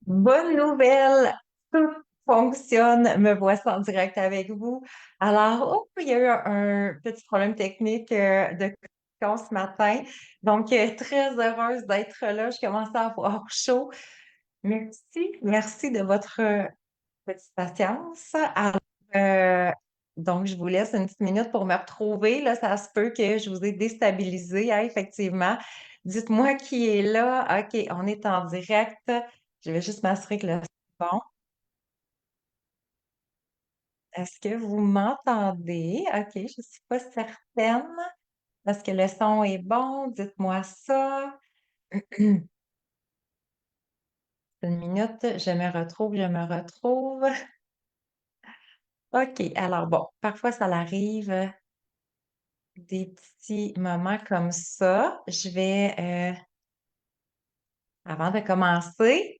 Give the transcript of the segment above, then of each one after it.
Bonne nouvelle, tout fonctionne. Me voici en direct avec vous. Alors, oh, il y a eu un petit problème technique de connexion ce matin. Donc, très heureuse d'être là. Je commence à avoir chaud. Merci de votre petite patience. Alors, euh, donc, je vous laisse une petite minute pour me retrouver. Là, ça se peut que je vous ai déstabilisé, hein, effectivement. Dites-moi qui est là. OK, on est en direct. Je vais juste m'assurer que le son est bon. Est-ce que vous m'entendez? OK, je ne suis pas certaine. Est-ce que le son est bon? Dites-moi ça. Une minute, je me retrouve. OK, alors bon, parfois ça l'arrive. Des petits moments comme ça. Avant de commencer,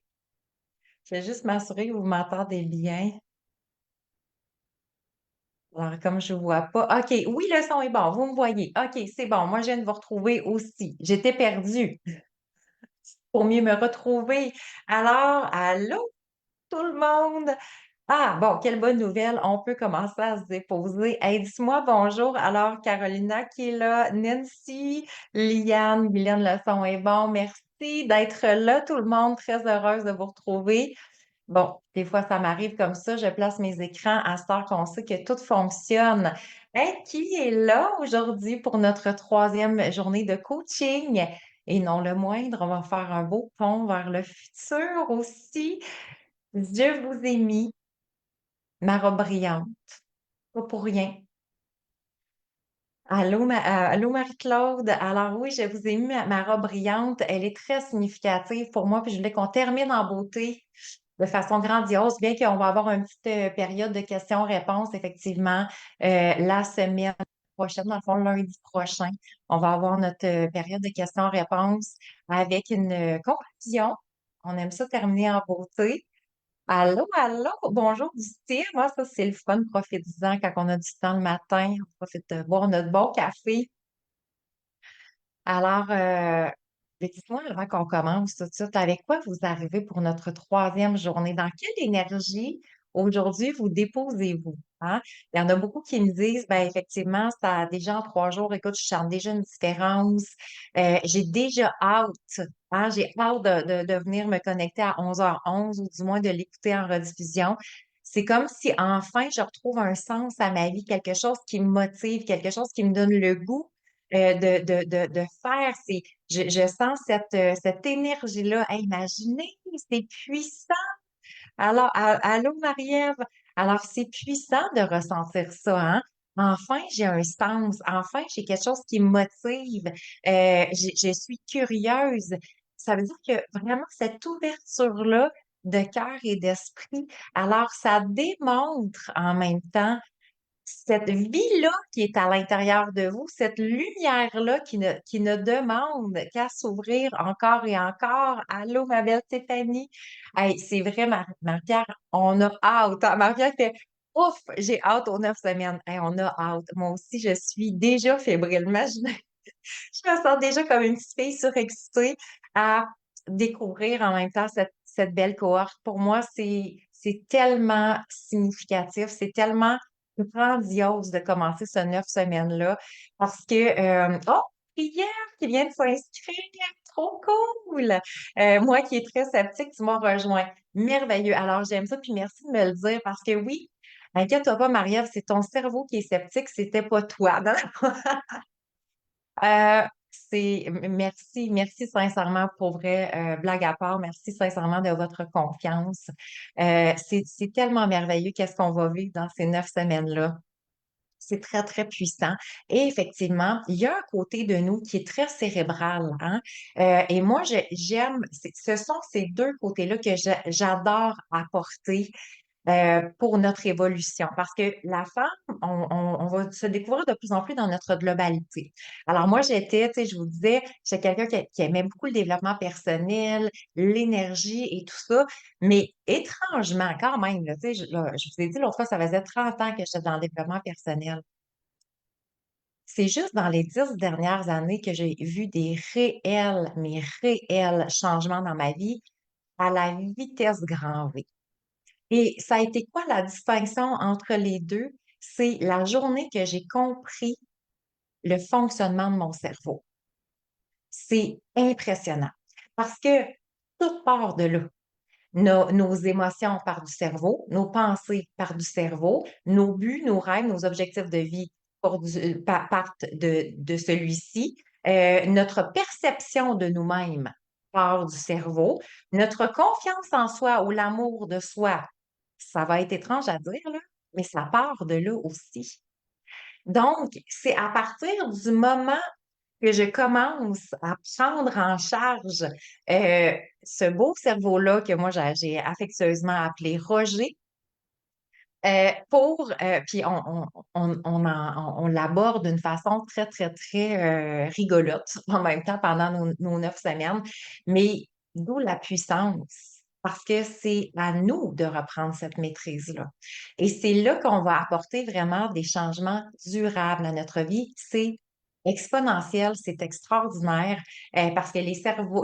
je vais juste m'assurer que vous m'entendez bien. Alors, comme je ne vous vois pas. OK, oui, le son est bon, vous me voyez. OK, c'est bon. Moi, je viens de vous retrouver aussi. J'étais perdue pour mieux me retrouver. Alors, allô, tout le monde? Ah, bon, quelle bonne nouvelle. On peut commencer à se déposer. Hey, dis-moi bonjour. Alors, Carolina qui est là, Nancy, Liane, Guylaine, le son est bon. Merci d'être là, tout le monde. Très heureuse de vous retrouver. Bon, des fois, ça m'arrive comme ça. Je place mes écrans à cette heure qu'on sait que tout fonctionne. Hey, qui est là aujourd'hui pour notre troisième journée de coaching? Et non le moindre, on va faire un beau pont vers le futur aussi. Je vous ai mis ma robe brillante, pas pour rien. Allô Marie-Claude. Alors oui, je vous ai mis ma robe brillante. Elle est très significative pour moi, puis je voulais qu'on termine en beauté de façon grandiose, bien qu'on va avoir une petite période de questions-réponses, effectivement, la semaine prochaine, dans le fond, lundi prochain. On va avoir notre période de questions-réponses avec une conclusion. On aime ça terminer en beauté. Allô, allô, bonjour Dusty. Moi, ça, c'est le fun, profitez-en quand on a du temps le matin. On profite de boire notre bon café. Alors, ben, dites-moi avant qu'on commence tout de suite, avec quoi vous arrivez pour notre troisième journée? Dans quelle énergie aujourd'hui vous déposez-vous? Hein? Il y en a beaucoup qui me disent, ben effectivement, ça déjà en 3 jours, écoute, je sens déjà une différence. J'ai déjà hâte, hein, j'ai hâte de venir me connecter à 11h11 ou du moins de l'écouter en rediffusion. C'est comme si enfin je retrouve un sens à ma vie, quelque chose qui me motive, quelque chose qui me donne le goût de faire. Je sens cette énergie-là. Hey, imaginez, c'est puissant. Alors, allô, Marie-Ève. Alors, c'est puissant de ressentir ça, hein? Enfin, j'ai un sens. Enfin, j'ai quelque chose qui me motive. Je suis curieuse. Ça veut dire que vraiment, cette ouverture-là de cœur et d'esprit, alors ça démontre en même temps cette vie-là qui est à l'intérieur de vous, cette lumière-là qui ne demande qu'à s'ouvrir encore et encore. Allô, ma belle Stéphanie. Hey, c'est vrai, Marie-Pierre, on a hâte. Marie-Pierre fait ouf, j'ai hâte aux 9 semaines. Hey, on a hâte. Moi aussi, je suis déjà fébrile. Imaginez, je me sens déjà comme une petite fille surexcitée à découvrir en même temps cette belle cohorte. Pour moi, c'est tellement significatif, c'est tellement grandiose de commencer ce 9 semaines-là parce que, oh, Prière qui vient de s'inscrire, trop cool! Moi qui est très sceptique, tu m'as rejoint. Merveilleux. Alors, j'aime ça, puis merci de me le dire parce que oui, inquiète-toi pas, Marie-Ève, c'est ton cerveau qui est sceptique, c'était pas toi. Non? Merci sincèrement pour vrai, blague à part, merci sincèrement de votre confiance. C'est tellement merveilleux qu'est-ce qu'on va vivre dans ces 9 semaines-là. C'est très, très puissant. Et effectivement, il y a un côté de nous qui est très cérébral, hein. Et moi, j'aime, ce sont ces deux côtés-là que j'adore apporter pour notre évolution. Parce que la femme, on va se découvrir de plus en plus dans notre globalité. Alors moi, tu sais, je vous disais, j'étais quelqu'un qui aimait beaucoup le développement personnel, l'énergie et tout ça. Mais étrangement, quand même, là, tu sais, je vous ai dit l'autre fois, ça faisait 30 ans que j'étais dans le développement personnel. C'est juste dans les 10 dernières années que j'ai vu des réels, mais réels changements dans ma vie à la vitesse grand V. Et ça a été quoi la distinction entre les deux? C'est la journée que j'ai compris le fonctionnement de mon cerveau. C'est impressionnant parce que tout part de là. Nos émotions partent du cerveau, nos pensées partent du cerveau, nos buts, nos rêves, nos objectifs de vie partent de celui-ci. Notre perception de nous-mêmes part du cerveau. Notre confiance en soi ou l'amour de soi, ça va être étrange à dire, là, mais ça part de là aussi. Donc, c'est à partir du moment que je commence à prendre en charge euh, ce beau cerveau-là que moi j'ai affectueusement appelé Roger, puis on l'aborde d'une façon très, très, très rigolote en même temps pendant nos 9 semaines, mais d'où la puissance, parce que c'est à nous de reprendre cette maîtrise-là. Et c'est là qu'on va apporter vraiment des changements durables à notre vie. C'est exponentiel, c'est extraordinaire, parce que les cerveaux,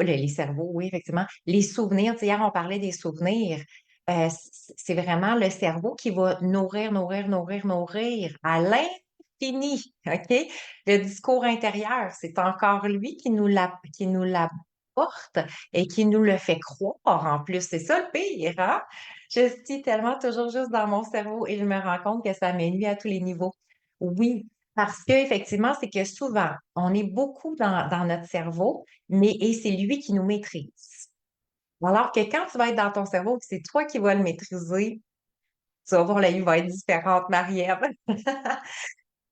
oui, effectivement, les souvenirs, tu sais, hier on parlait des souvenirs, c'est vraiment le cerveau qui va nourrir, nourrir, nourrir, nourrir à l'infini, OK? Le discours intérieur, c'est encore lui qui nous l'apporte et qui nous le fait croire en plus. C'est ça le pire, hein? Je suis tellement toujours juste dans mon cerveau et je me rends compte que ça m'ennuie à tous les niveaux. Oui, parce qu'effectivement, c'est que souvent, on est beaucoup dans notre cerveau, et c'est lui qui nous maîtrise. Alors que quand tu vas être dans ton cerveau, que c'est toi qui vas le maîtriser, tu vas voir la vie va être différente, Marie-Ève. Tu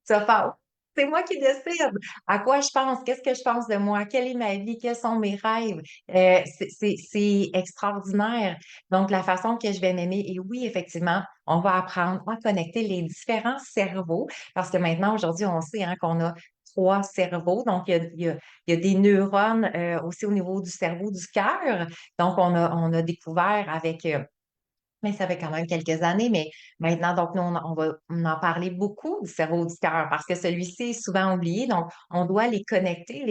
vas faire, c'est moi qui décide. À quoi je pense? Qu'est-ce que je pense de moi? Quelle est ma vie? Quels sont mes rêves? C'est extraordinaire. Donc, la façon que je vais m'aimer, et oui, effectivement, on va apprendre à connecter les différents cerveaux parce que maintenant, aujourd'hui, on sait hein, qu'on a 3 cerveaux. Donc, il y a des neurones aussi au niveau du cerveau, du cœur. Donc, on a découvert avec mais ça fait quand même quelques années, mais maintenant, donc, nous, on va en parler beaucoup du cerveau du cœur parce que celui-ci est souvent oublié. Donc, on doit les connecter,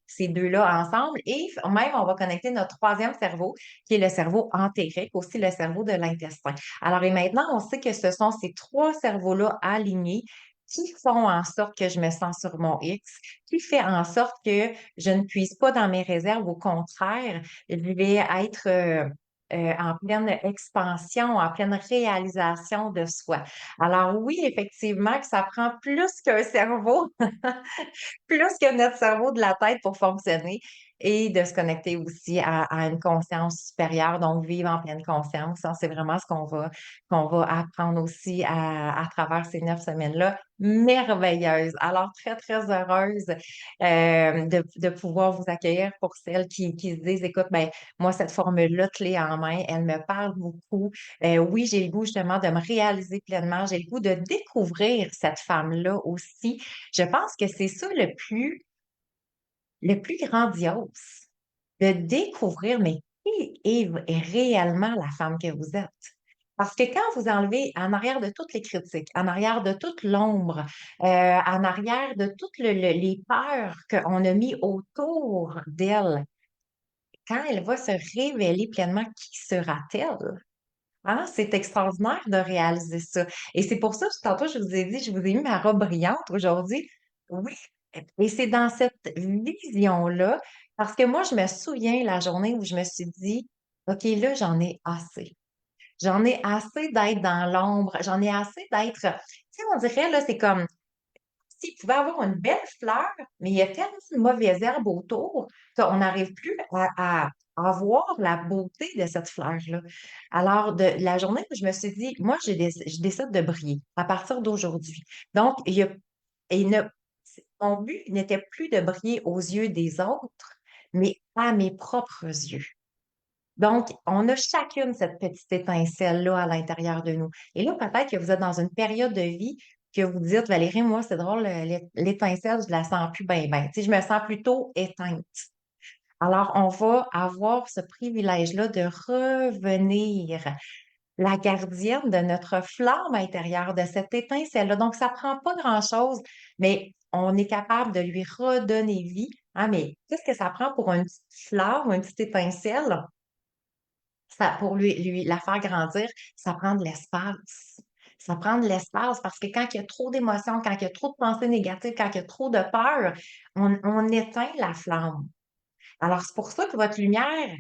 ces deux-là ensemble. Et même, on va connecter notre troisième cerveau, qui est le cerveau entérique, aussi le cerveau de l'intestin. Alors, et maintenant, on sait que ce sont ces 3 cerveaux-là alignés qui font en sorte que je me sens sur mon X, qui fait en sorte que je ne puise pas dans mes réserves. Au contraire, je vais être en pleine expansion, en pleine réalisation de soi. Alors oui, effectivement, que ça prend plus qu'un cerveau, plus que notre cerveau de la tête pour fonctionner et de se connecter aussi à une conscience supérieure, donc vivre en pleine conscience. Hein, c'est vraiment ce qu'on va apprendre aussi à travers ces 9 semaines-là. Merveilleuses. Alors, très, très heureuse de pouvoir vous accueillir pour celles qui se disent, écoute, ben, moi, cette formule-là, clé en main, elle me parle beaucoup. Oui, j'ai le goût justement de me réaliser pleinement. J'ai le goût de découvrir cette femme-là aussi. Je pense que c'est ça le plus grandiose, de découvrir, mais qui est réellement la femme que vous êtes? Parce que quand vous enlevez en arrière de toutes les critiques, en arrière de toute l'ombre, en arrière de toutes les peurs qu'on a mis autour d'elle, quand elle va se révéler pleinement, qui sera-t-elle? Hein, c'est extraordinaire de réaliser ça. Et c'est pour ça, tantôt, je vous ai dit, je vous ai mis ma robe brillante aujourd'hui. Oui. Et c'est dans cette vision-là, parce que moi, je me souviens la journée où je me suis dit, OK, là, j'en ai assez. J'en ai assez d'être dans l'ombre. J'en ai assez d'être, tu sais, on dirait, là, c'est comme s'il pouvait avoir une belle fleur, mais il y a tellement de mauvaises herbes autour qu'on n'arrive plus à voir la beauté de cette fleur-là. Alors, de la journée où je me suis dit, moi, je décide de briller à partir d'aujourd'hui. Donc, et ne, mon but n'était plus de briller aux yeux des autres, mais à mes propres yeux. Donc, on a chacune cette petite étincelle-là à l'intérieur de nous. Et là, peut-être que vous êtes dans une période de vie que vous dites, Valérie, moi, c'est drôle, l'étincelle, je la sens plus bien, bien. Tu sais, je me sens plutôt éteinte. Alors, on va avoir ce privilège-là de revenir la gardienne de notre flamme intérieure, de cette étincelle-là. Donc, ça prend pas grand-chose, mais on est capable de lui redonner vie. Hein, mais qu'est-ce que ça prend pour une petite flamme, une petite étincelle? pour lui la faire grandir, ça prend de l'espace. Ça prend de l'espace parce que quand il y a trop d'émotions, quand il y a trop de pensées négatives, quand il y a trop de peur, on éteint la flamme. Alors, c'est pour ça que votre lumière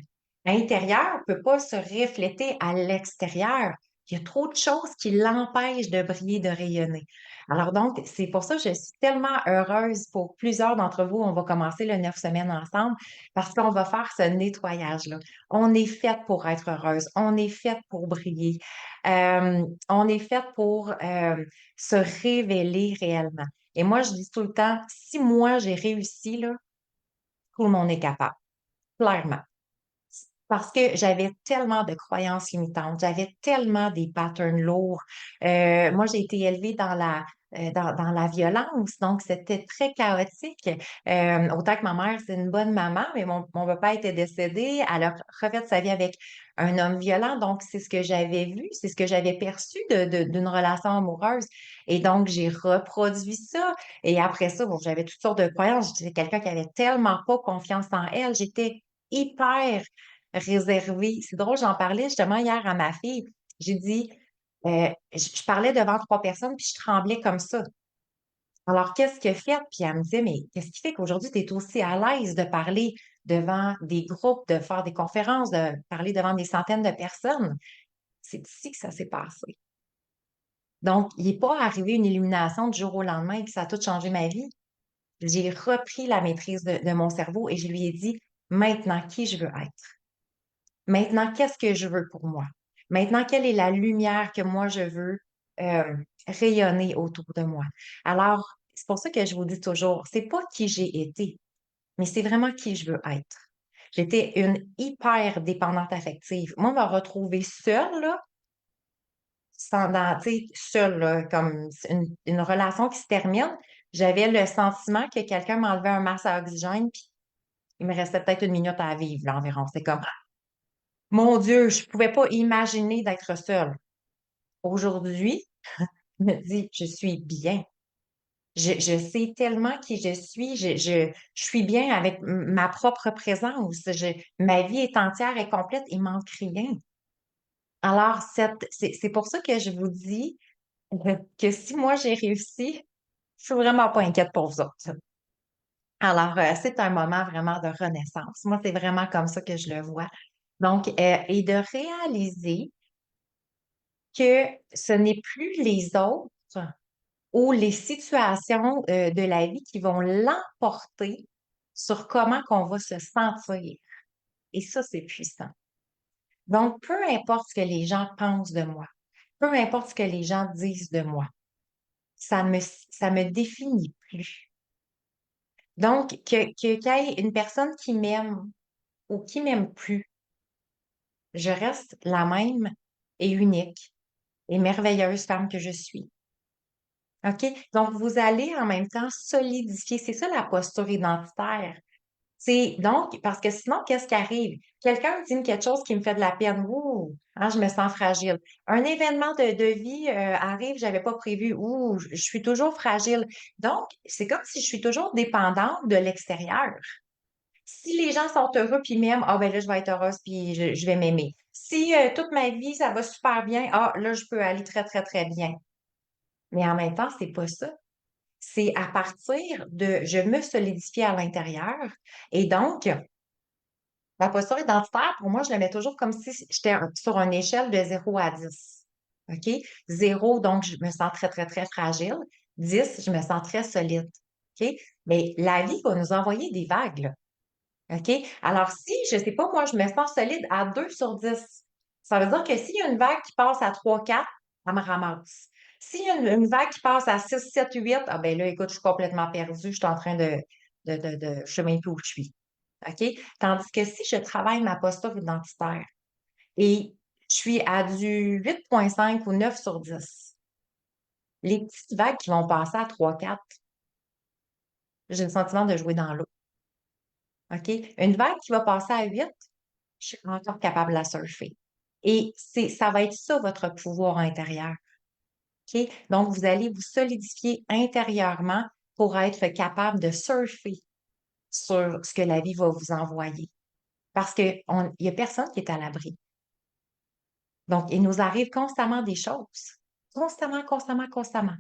intérieure ne peut pas se refléter à l'extérieur. Il y a trop de choses qui l'empêchent de briller, de rayonner. Alors donc, c'est pour ça que je suis tellement heureuse pour plusieurs d'entre vous. On va commencer le 9 semaines ensemble parce qu'on va faire ce nettoyage-là. On est fait pour être heureuse. On est fait pour briller. On est fait pour se révéler réellement. Et moi, je dis tout le temps, si moi j'ai réussi, là, tout le monde est capable. Clairement. Parce que j'avais tellement de croyances limitantes, j'avais tellement des patterns lourds. Moi, j'ai été élevée dans la violence, donc c'était très chaotique. Autant que ma mère, c'est une bonne maman, mais mon papa était décédé. Elle a refait sa vie avec un homme violent, donc c'est ce que j'avais vu, c'est ce que j'avais perçu d'une relation amoureuse. Et donc, j'ai reproduit ça. Et après ça, bon, j'avais toutes sortes de croyances. J'étais quelqu'un qui avait tellement pas confiance en elle. J'étais hyper réservée. C'est drôle, j'en parlais justement hier à ma fille. J'ai dit, je parlais devant 3 personnes, puis je tremblais comme ça. Alors, qu'est-ce que fait? Puis elle me disait, mais qu'est-ce qui fait qu'aujourd'hui, tu es aussi à l'aise de parler devant des groupes, de faire des conférences, de parler devant des centaines de personnes? C'est ici que ça s'est passé. Donc, il n'est pas arrivé une illumination du jour au lendemain et que ça a tout changé ma vie. J'ai repris la maîtrise de mon cerveau et je lui ai dit, maintenant, qui je veux être? Maintenant, qu'est-ce que je veux pour moi? Maintenant, quelle est la lumière que moi, je veux euh, rayonner autour de moi? Alors, c'est pour ça que je vous dis toujours, c'est pas qui j'ai été, mais c'est vraiment qui je veux être. J'étais une hyper dépendante affective. Moi, me retrouver seule, là, tu sais, seule, là, comme une relation qui se termine, j'avais le sentiment que quelqu'un m'enlevait un masque à oxygène, puis il me restait peut-être une minute à vivre, là, environ. C'est comme, mon Dieu, je ne pouvais pas imaginer d'être seule. Aujourd'hui, je me dis, je suis bien. Je sais tellement qui je suis. Je suis bien avec ma propre présence. Ma vie est entière et complète. Il manque rien. Alors, c'est pour ça que je vous dis que si moi j'ai réussi, je suis vraiment pas inquiète pour vous autres. Alors, c'est un moment vraiment de renaissance. Moi, c'est vraiment comme ça que je le vois. Donc, et de réaliser que ce n'est plus les autres ou les situations de la vie qui vont l'emporter sur comment qu'on va se sentir. Et ça, c'est puissant. Donc, peu importe ce que les gens pensent de moi, peu importe ce que les gens disent de moi, ça me définit plus. Donc, qu'il y ait une personne qui m'aime ou qui m'aime plus, je reste la même et unique et merveilleuse femme que je suis. OK? Donc, vous allez en même temps solidifier. C'est ça la posture identitaire. C'est donc, parce que sinon, qu'est-ce qui arrive? Quelqu'un me dit quelque chose qui me fait de la peine. Ouh, hein, je me sens fragile. Un événement de vie arrive, je n'avais pas prévu. Ouh, je suis toujours fragile. Donc, c'est comme si je suis toujours dépendante de l'extérieur. Si les gens sont heureux puis m'aiment, ah ben là, je vais être heureuse puis je vais m'aimer. Si toute ma vie, ça va super bien, ah là, je peux aller très, très, très bien. Mais en même temps, c'est pas ça. C'est à partir de je me solidifie à l'intérieur. Et donc, la posture identitaire, pour moi, je la mets toujours comme si j'étais sur une échelle de 0 à 10. OK? 0, donc je me sens très, très, très fragile. 10, je me sens très solide. OK? Mais la vie va nous envoyer des vagues, là. OK? Alors, si, je ne sais pas, moi, je me sens solide à 2 sur 10, ça veut dire que s'il y a une vague qui passe à 3, 4, ça me ramasse. S'il y a une vague qui passe à 6, 7, 8, ah ben là, écoute, je suis complètement perdue, je suis en train je sais même plus où je suis. OK? Tandis que si je travaille ma posture identitaire et je suis à du 8,5 ou 9 sur 10, les petites vagues qui vont passer à 3, 4, j'ai le sentiment de jouer dans l'eau. OK? Une vague qui va passer à 8, je suis encore capable de la surfer. Et ça va être ça, votre pouvoir intérieur. OK? Donc, vous allez vous solidifier intérieurement pour être capable de surfer sur ce que la vie va vous envoyer. Parce qu'il n'y a personne qui est à l'abri. Donc, il nous arrive constamment des choses. Constamment, constamment, constamment.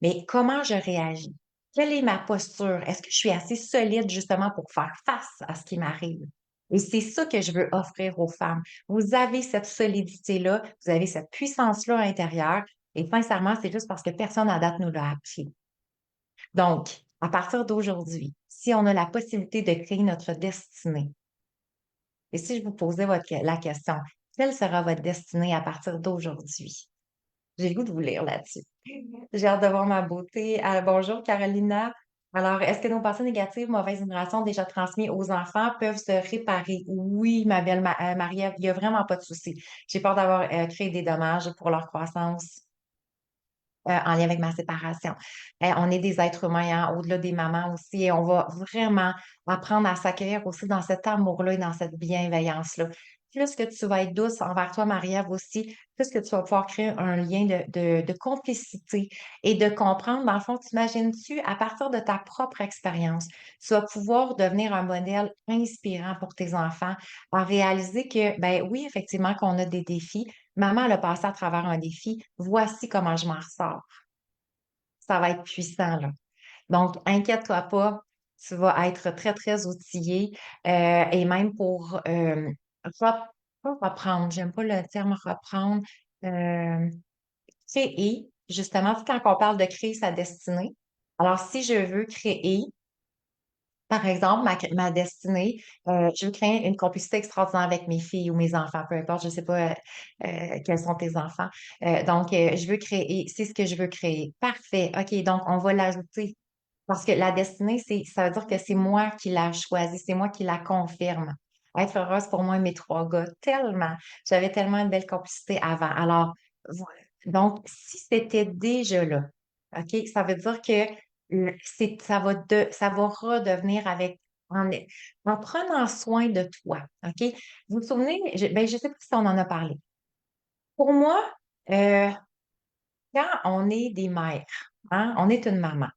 Mais comment je réagis? Quelle est ma posture? Est-ce que je suis assez solide justement pour faire face à ce qui m'arrive? Et c'est ça que je veux offrir aux femmes. Vous avez cette solidité-là, vous avez cette puissance-là à l'intérieur. Et sincèrement, c'est juste parce que personne à date nous l'a appris. Donc, à partir d'aujourd'hui, si on a la possibilité de créer notre destinée, et si je vous posais la question, quelle sera votre destinée à partir d'aujourd'hui? J'ai le goût de vous lire là-dessus. J'ai hâte de voir ma beauté. Bonjour, Carolina. Alors, est-ce que nos pensées négatives, mauvaises vibrations déjà transmises aux enfants peuvent se réparer? Oui, ma belle Marie-Ève, il n'y a vraiment pas de souci. J'ai peur d'avoir créé des dommages pour leur croissance en lien avec ma séparation. On est des êtres humains, hein, au-delà des mamans aussi, et on va vraiment apprendre à s'accueillir aussi dans cet amour-là et dans cette bienveillance-là. Plus que tu vas être douce envers toi, Marie-Ève aussi, plus que tu vas pouvoir créer un lien de complicité et de comprendre, dans le fond, t'imagines-tu, à partir de ta propre expérience, tu vas pouvoir devenir un modèle inspirant pour tes enfants, en réaliser que, ben oui, effectivement, qu'on a des défis. Maman, elle a passé à travers un défi. Voici comment je m'en ressors. Ça va être puissant, là. Donc, inquiète-toi pas. Tu vas être très, très outillé. Et même pour pas reprendre, j'aime pas le terme reprendre. euh, Créer, justement, quand on parle de créer sa destinée. Alors, si je veux créer, par exemple, ma destinée, je veux créer une complicité extraordinaire avec mes filles ou mes enfants, peu importe, je ne sais pas quels sont tes enfants. Donc, je veux créer, c'est ce que je veux créer. Parfait. OK, donc on va l'ajouter. Parce que la destinée, ça veut dire que c'est moi qui l'a choisie, c'est moi qui la confirme. Être heureuse pour moi et mes trois gars, tellement. J'avais tellement une belle complicité avant. Alors, donc, si c'était déjà là, OK, ça veut dire que ça va redevenir en, en prenant soin de toi. OK? Vous vous souvenez, ben, je sais pas si on en a parlé. Pour moi, euh, quand on est des mères, hein, on est une maman.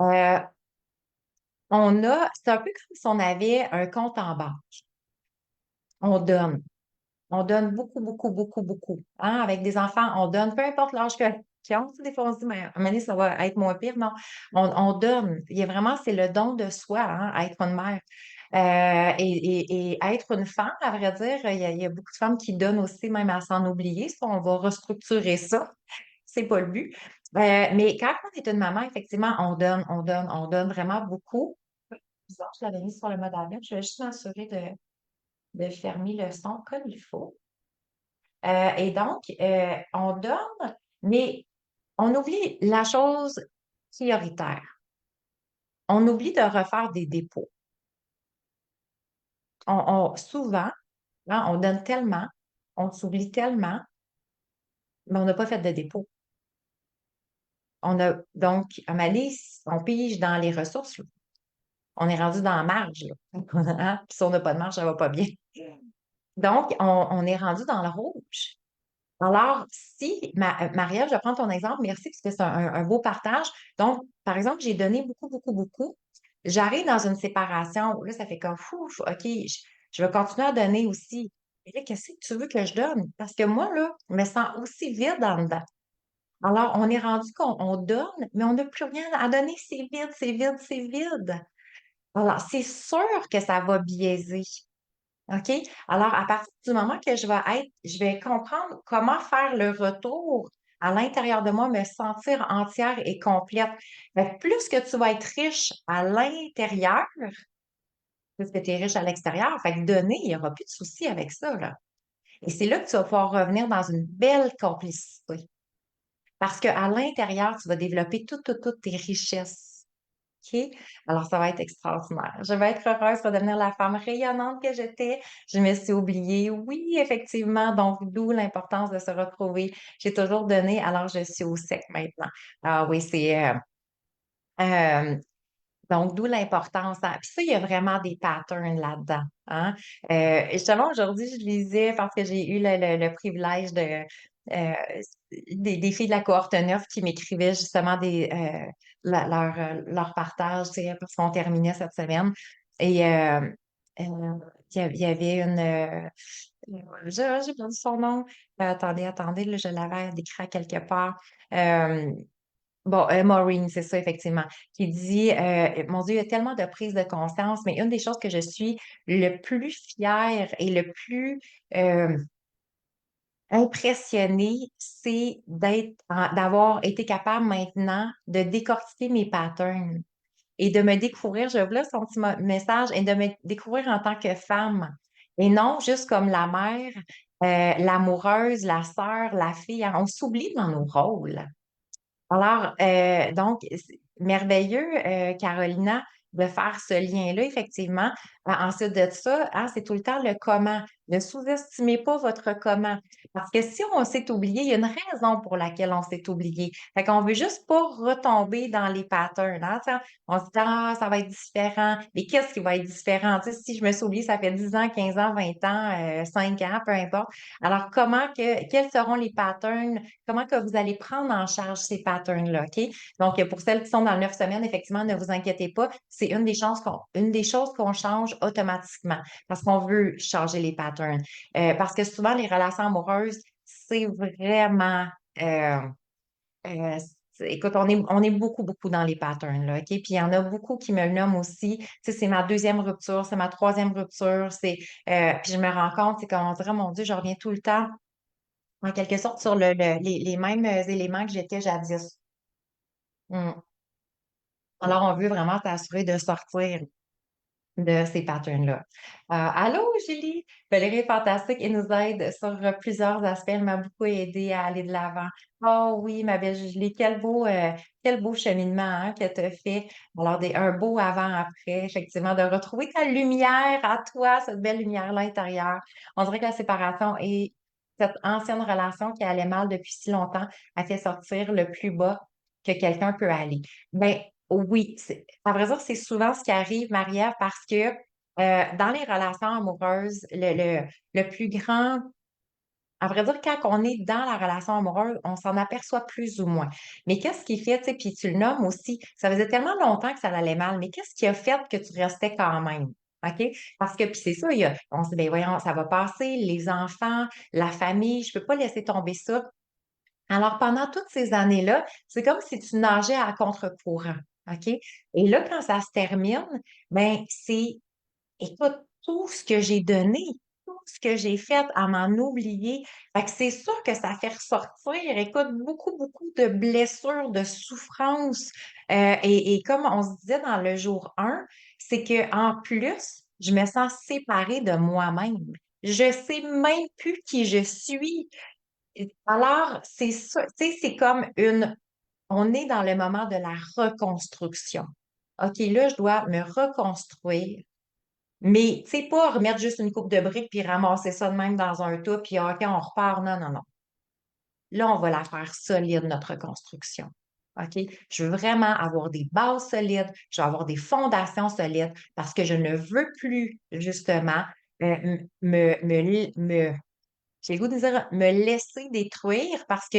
euh, c'est un peu comme si on avait un compte en banque. On donne. On donne beaucoup, beaucoup, beaucoup, beaucoup. Hein? Avec des enfants, on donne, peu importe l'âge qu'ils ont. Tu sais, des fois, on se dit, mais à un moment donné, ça va être moins pire. Non, on donne. Il y a vraiment, c'est le don de soi, hein, à être une mère. Et être une femme, à vrai dire, il y a beaucoup de femmes qui donnent aussi, même à s'en oublier. Ça, on va restructurer ça. C'est pas le but. Mais quand on est une maman, effectivement, on donne, on donne, on donne vraiment beaucoup. Bizarre, je l'avais mis sur le mode avion. Je vais juste m'assurer de fermer le son comme il faut. Et donc, on donne, mais on oublie la chose prioritaire. On oublie de refaire des dépôts. Souvent, hein, on donne tellement, on s'oublie tellement, mais on n'a pas fait de dépôt. Donc, à ma liste, on pige dans les ressources, là. On est rendu dans la marge, là. Hein? Puis si on n'a pas de marge, ça va pas bien. Donc, on est rendu dans le rouge. Alors, si, Maria, je vais prendre ton exemple, merci, parce que c'est un beau partage. Donc, par exemple, j'ai donné beaucoup, beaucoup, beaucoup. J'arrive dans une séparation, là, ça fait comme fou, OK, je vais continuer à donner aussi. Mais là, qu'est-ce que tu veux que je donne? Parce que moi, là, je me sens aussi vide en dedans. Alors, on est rendu qu'on donne, mais on n'a plus rien à donner. C'est vide, c'est vide, c'est vide. Alors, c'est sûr que ça va biaiser. OK? Alors, à partir du moment que je vais comprendre comment faire le retour à l'intérieur de moi, me sentir entière et complète. Fait que plus que tu vas être riche à l'intérieur, plus que tu es riche à l'extérieur, fait que donner, il n'y aura plus de souci avec ça, là. Et c'est là que tu vas pouvoir revenir dans une belle complicité. Parce qu'à l'intérieur, tu vas développer toutes tes richesses. OK? Alors, ça va être extraordinaire. Je vais être heureuse de devenir la femme rayonnante que j'étais. Je me suis oubliée. Oui, effectivement. Donc, d'où l'importance de se retrouver. J'ai toujours donné, alors je suis au sec maintenant. Ah oui, euh, donc, d'où l'importance. Puis ça, il y a vraiment des patterns là-dedans. Hein? Justement, aujourd'hui, je lisais parce que j'ai eu le privilège euh, des filles de la cohorte 9 qui m'écrivaient justement leur partage, tu sais, parce qu'on terminait cette semaine. Et il y avait j'ai perdu son nom. Attendez, là, je l'avais décrit à quelque part. Euh, Bon, Maureen, c'est ça, effectivement, qui dit, mon Dieu, il y a tellement de prise de conscience, mais une des choses que je suis le plus fière et le plus euh, impressionnée, c'est d'avoir été capable maintenant de décortiquer mes patterns et de me découvrir, je voulais son petit message, et de me découvrir en tant que femme. Et non juste comme la mère, l'amoureuse, la sœur, la fille. On s'oublie dans nos rôles. Alors, donc, c'est merveilleux, Carolina, de faire ce lien-là, effectivement. Ensuite de ça, hein, c'est tout le temps le comment. Ne sous-estimez pas votre comment. Parce que si on s'est oublié, il y a une raison pour laquelle on s'est oublié. Fait qu'on veut juste pas retomber dans les patterns. Hein, tu sais, on se dit, ah, ça va être différent. Mais qu'est-ce qui va être différent? Tu sais, si je me suis oubliée, ça fait 10 ans, 15 ans, 20 ans, 5 ans, peu importe. Alors, quels seront les patterns? Comment que vous allez prendre en charge ces patterns-là, OK? Donc, pour celles qui sont dans le 9 semaines, effectivement, ne vous inquiétez pas, c'est une des choses qu'on change automatiquement parce qu'on veut changer les patterns. Parce que souvent, les relations amoureuses, c'est vraiment, euh, euh, écoute, on est beaucoup, beaucoup dans les patterns, là, OK? Puis il y en a beaucoup qui me le nomment aussi. Tu sais, c'est ma deuxième rupture, c'est ma troisième rupture, puis je me rends compte, c'est comme on dirait, mon Dieu, je reviens tout le temps en quelque sorte sur les mêmes éléments que j'étais jadis. Mm. Alors, on veut vraiment s'assurer de sortir de ces patterns-là. Allô, Julie? Valérie est fantastique et nous aide sur plusieurs aspects. Elle m'a beaucoup aidé à aller de l'avant. Oh oui, ma belle Julie, quel beau cheminement hein, que tu as fait. Alors, un beau avant-après, effectivement, de retrouver ta lumière à toi, cette belle lumière-là intérieure. On dirait que la séparation et cette ancienne relation qui allait mal depuis si longtemps a fait sortir le plus bas que quelqu'un peut aller. Ben, oui, à vrai dire, c'est souvent ce qui arrive, Marie-Ève, parce que dans les relations amoureuses, le plus grand, à vrai dire, quand on est dans la relation amoureuse, on s'en aperçoit plus ou moins. Mais qu'est-ce qui fait, tu sais, puis tu le nommes aussi, ça faisait tellement longtemps que ça allait mal, mais qu'est-ce qui a fait que tu restais quand même? OK? Parce que, puis c'est ça, on se dit, ben voyons, ça va passer, les enfants, la famille, je peux pas laisser tomber ça. Alors, pendant toutes ces années-là, c'est comme si tu nageais à contre-courant. OK? Et là, quand ça se termine, ben, écoute, tout ce que j'ai donné, tout ce que j'ai fait à m'en oublier. Fait que c'est sûr que ça fait ressortir, écoute, beaucoup, beaucoup de blessures, de souffrances. Et comme on se disait dans le jour 1, c'est que en plus, je me sens séparée de moi-même. Je sais même plus qui je suis. Alors, c'est ça, tu sais, c'est comme on est dans le moment de la reconstruction. OK, là, je dois me reconstruire, mais tu sais, pas remettre juste une coupe de briques puis ramasser ça de même dans un tas, puis OK, on repart. Non, non, non. Là, on va la faire solide, notre reconstruction. OK? Je veux vraiment avoir des bases solides, je veux avoir des fondations solides parce que je ne veux plus, justement, j'ai le goût de dire me laisser détruire parce que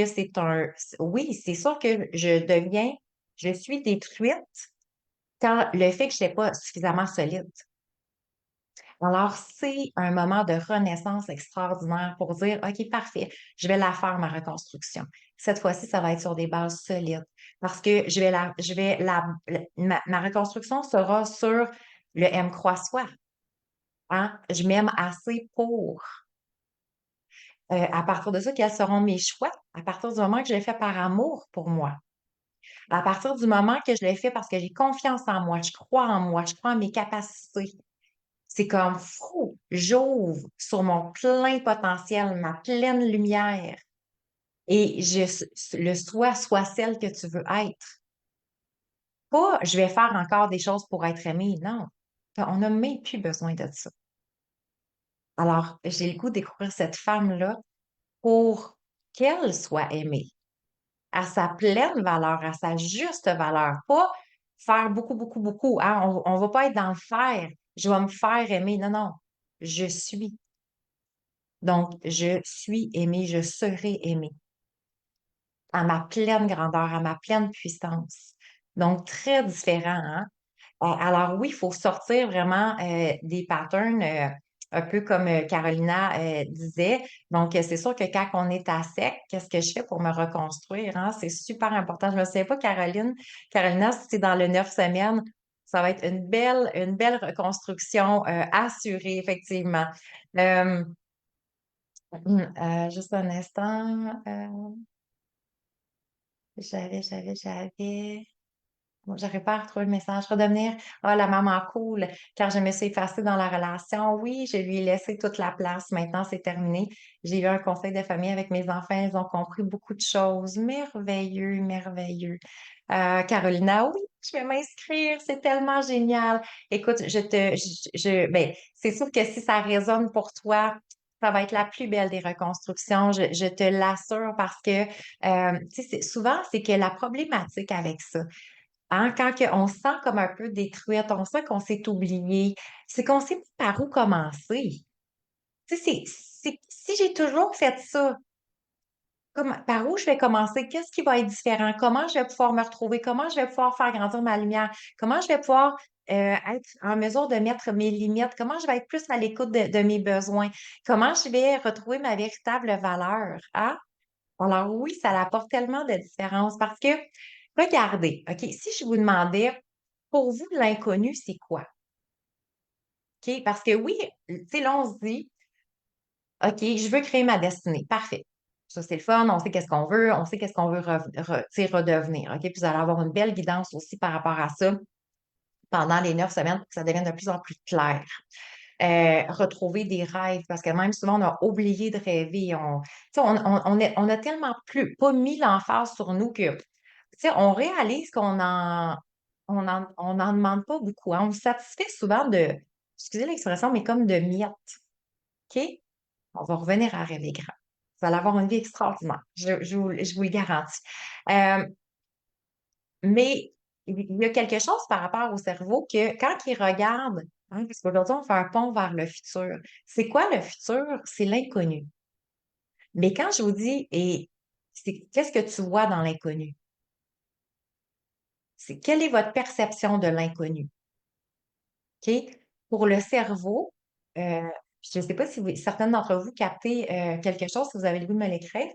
oui, c'est sûr que je suis détruite quand le fait que je n'étais pas suffisamment solide. Alors, c'est un moment de renaissance extraordinaire pour dire, OK, parfait, je vais la faire, ma reconstruction. Cette fois-ci, ça va être sur des bases solides parce que ma reconstruction sera sur le M croix soi. Hein? Je m'aime assez pour. À partir de ça, quels seront mes choix? À partir du moment que je l'ai fait par amour pour moi. À partir du moment que je l'ai fait parce que j'ai confiance en moi, je crois en mes capacités. C'est comme fou, j'ouvre sur mon plein potentiel, ma pleine lumière et le soit celle que tu veux être. Pas, je vais faire encore des choses pour être aimée. Non, on n'a même plus besoin de ça. Alors, j'ai le goût de découvrir cette femme-là pour qu'elle soit aimée à sa pleine valeur, à sa juste valeur. Pas faire beaucoup, beaucoup, beaucoup. Hein. On ne va pas être dans le faire. Je vais me faire aimer. Non, non. Je suis. Donc, je suis aimée, je serai aimée à ma pleine grandeur, à ma pleine puissance. Donc, très différent, hein? Alors oui, il faut sortir vraiment des patterns, un peu comme Carolina disait. Donc, c'est sûr que quand on est à sec, qu'est-ce que je fais pour me reconstruire, hein? C'est super important. Je me souviens pas, Carolina, si c'est dans le 9 semaines, ça va être une belle reconstruction assurée, effectivement. Euh, juste un instant. J'avais. Bon, j'arrive pas à retrouver le message. Redevenir, la maman cool, car je me suis effacée dans la relation. Oui, je lui ai laissé toute la place. Maintenant, c'est terminé. J'ai eu un conseil de famille avec mes enfants. Ils ont compris beaucoup de choses. Merveilleux, merveilleux. Carolina, oui, je vais m'inscrire. C'est tellement génial. Écoute, ben, c'est sûr que si ça résonne pour toi, ça va être la plus belle des reconstructions. Je te l'assure parce que, tu sais, souvent, c'est que la problématique avec ça, hein, quand on se sent comme un peu détruite, on sent qu'on s'est oublié, c'est qu'on sait pas par où commencer. Tu sais, si j'ai toujours fait ça, par où je vais commencer? Qu'est-ce qui va être différent? Comment je vais pouvoir me retrouver? Comment je vais pouvoir faire grandir ma lumière? Comment je vais pouvoir être en mesure de mettre mes limites? Comment je vais être plus à l'écoute de mes besoins? Comment je vais retrouver ma véritable valeur? Hein? Alors oui, ça apporte tellement de différence parce que, regardez, OK, si je vous demandais, pour vous, l'inconnu, c'est quoi? OK? Parce que oui, tu sais, là, on se dit, OK, je veux créer ma destinée. Parfait. Ça, c'est le fun. On sait qu'est-ce qu'on veut. On sait qu'est-ce qu'on veut tu sais, redevenir. OK? Puis vous allez avoir une belle guidance aussi par rapport à ça pendant les 9 semaines pour que ça devienne de plus en plus clair. Retrouver des rêves, parce que même souvent, on a oublié de rêver. Tu sais, on a tellement plus, pas mis l'emphase sur nous que, tu sais, on réalise on en demande pas beaucoup, hein. On se satisfait souvent excusez l'expression, mais comme de miettes. OK? On va revenir à rêver grand. Vous allez avoir une vie extraordinaire. Je vous le garantis. Euh, mais il y a quelque chose par rapport au cerveau que quand il regarde, hein, parce qu'aujourd'hui, on fait un pont vers le futur. C'est quoi le futur? C'est l'inconnu. Mais quand je vous dis, qu'est-ce que tu vois dans l'inconnu? C'est quelle est votre perception de l'inconnu? OK? Pour le cerveau, euh, je ne sais pas si certaines d'entre vous captez quelque chose, si vous avez le goût de me l'écrire.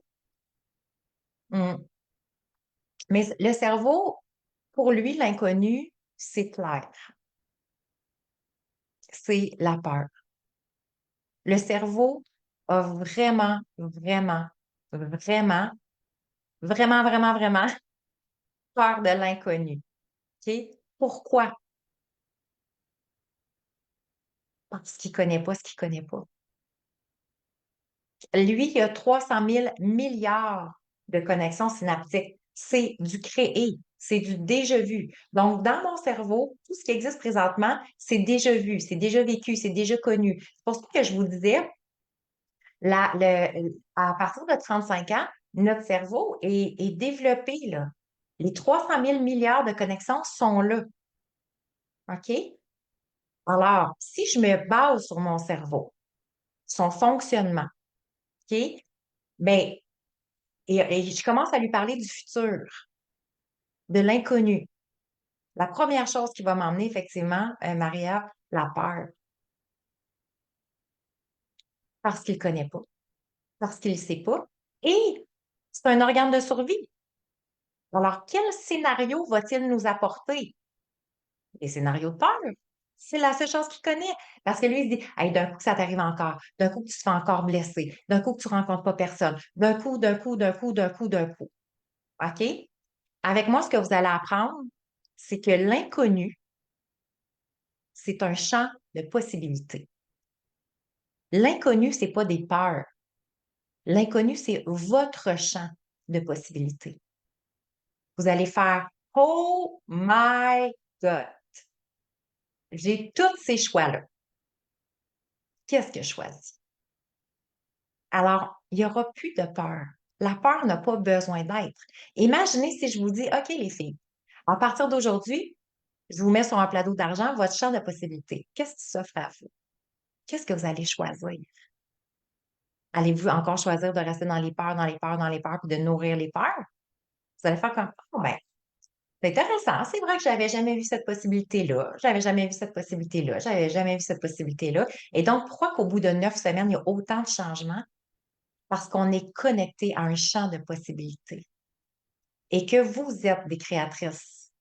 Hmm. Mais le cerveau, pour lui, l'inconnu, c'est clair. C'est la peur. Le cerveau a vraiment, vraiment, vraiment, vraiment, vraiment, vraiment peur de l'inconnu. OK? Pourquoi? Parce qu'il ne connaît pas ce qu'il ne connaît pas. Lui, il a 300 000 milliards de connexions synaptiques. C'est du créé, c'est du déjà vu. Donc, dans mon cerveau, tout ce qui existe présentement, c'est déjà vu, c'est déjà vécu, c'est déjà connu. C'est pour ça que je vous disais, à partir de 35 ans, notre cerveau est développé, là. Les 300 000 milliards de connexions sont là. OK? Alors, si je me base sur mon cerveau, son fonctionnement, OK? Bien, et je commence à lui parler du futur, de l'inconnu. La première chose qui va m'emmener, effectivement, Maria, la peur, parce qu'il ne connaît pas, parce qu'il ne sait pas. Et c'est un organe de survie. Alors, quel scénario va-t-il nous apporter? Des scénarios de peur. C'est la seule chose qu'il connaît. Parce que lui, il se dit, hey, d'un coup, ça t'arrive encore. D'un coup, tu te fais encore blesser. D'un coup, tu ne rencontres pas personne. D'un coup, d'un coup, d'un coup, d'un coup, d'un coup. OK? Avec moi, ce que vous allez apprendre, c'est que l'inconnu, c'est un champ de possibilités. L'inconnu, c'est pas des peurs. L'inconnu, c'est votre champ de possibilités. Vous allez faire Oh my God, j'ai tous ces choix-là. Qu'est-ce que je choisis? Alors, il n'y aura plus de peur. La peur n'a pas besoin d'être. Imaginez si je vous dis, OK, les filles, à partir d'aujourd'hui, je vous mets sur un plateau d'argent votre champ de possibilités. Qu'est-ce qui s'offre à vous? Qu'est-ce que vous allez choisir? Allez-vous encore choisir de rester dans les peurs, dans les peurs, dans les peurs, puis de nourrir les peurs? Vous allez faire comme, oh ben, C'est intéressant. C'est vrai que j'avais jamais vu cette possibilité-là. J'avais jamais vu cette possibilité-là. J'avais jamais vu cette possibilité-là. Et donc, pourquoi qu'au bout de 9 semaines, il y a autant de changements? Parce qu'on est connecté à un champ de possibilités et que vous êtes des créatrices.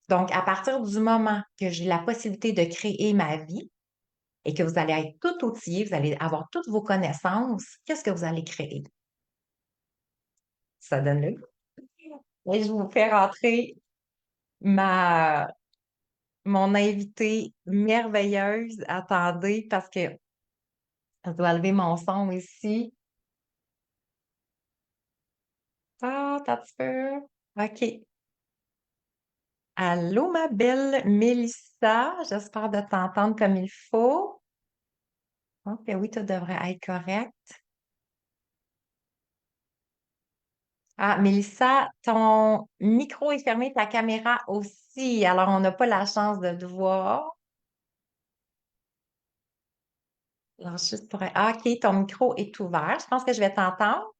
Donc, à partir du moment que j'ai la possibilité de créer ma vie et que vous allez être tout outillé, vous allez avoir toutes vos connaissances, qu'est-ce que vous allez créer? Ça donne le goût. Et je vous fais rentrer ma, mon invitée merveilleuse. Attendez, parce que je dois lever mon son ici. Ah, t'as un petit peu. OK. Allô, ma belle Mélissa. J'espère de t'entendre comme il faut. Ok, oui, tout devrait être correct. Ah, Mélissa, ton micro est fermé, ta caméra aussi. Alors, on n'a pas la chance de te voir. Alors, juste pour... Ah, OK, ton micro est ouvert. Je pense que je vais t'entendre.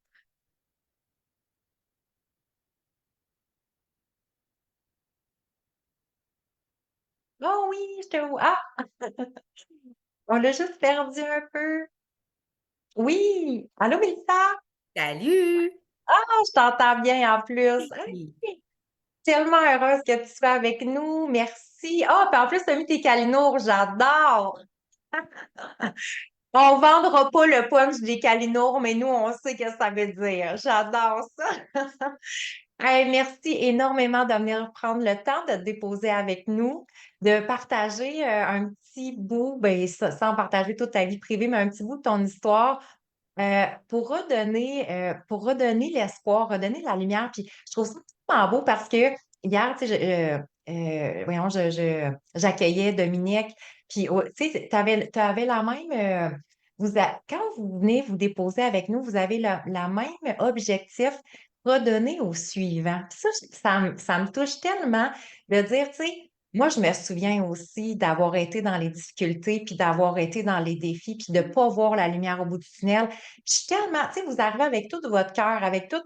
Oh oui, je te vois. Ah, on l'a juste perdu un peu. Oui. Allô, Mélissa? Salut! Ah, je t'entends bien en plus. Oui. Hey, tellement heureuse que tu sois avec nous. Merci. Ah, puis en plus, tu as mis tes calinours. J'adore. On vendra pas le punch des calinours, mais nous, on sait ce que ça veut dire. J'adore ça. Hey, merci énormément de venir prendre le temps de te déposer avec nous, de partager un petit bout, ben, sans partager toute ta vie privée, mais un petit bout de ton histoire pour redonner l'espoir, redonner la lumière. Puis je trouve ça tellement beau parce que hier, tu sais, voyons, j'accueillais Dominique, puis tu sais, tu avais la même. Quand vous venez vous déposer avec nous, vous avez la même objectif, redonner au suivant. Puis ça me touche tellement de dire, tu sais, moi, je me souviens aussi d'avoir été dans les difficultés, puis d'avoir été dans les défis, puis de ne pas voir la lumière au bout du tunnel. Je suis tellement, tu sais, vous arrivez avec tout votre cœur, avec toute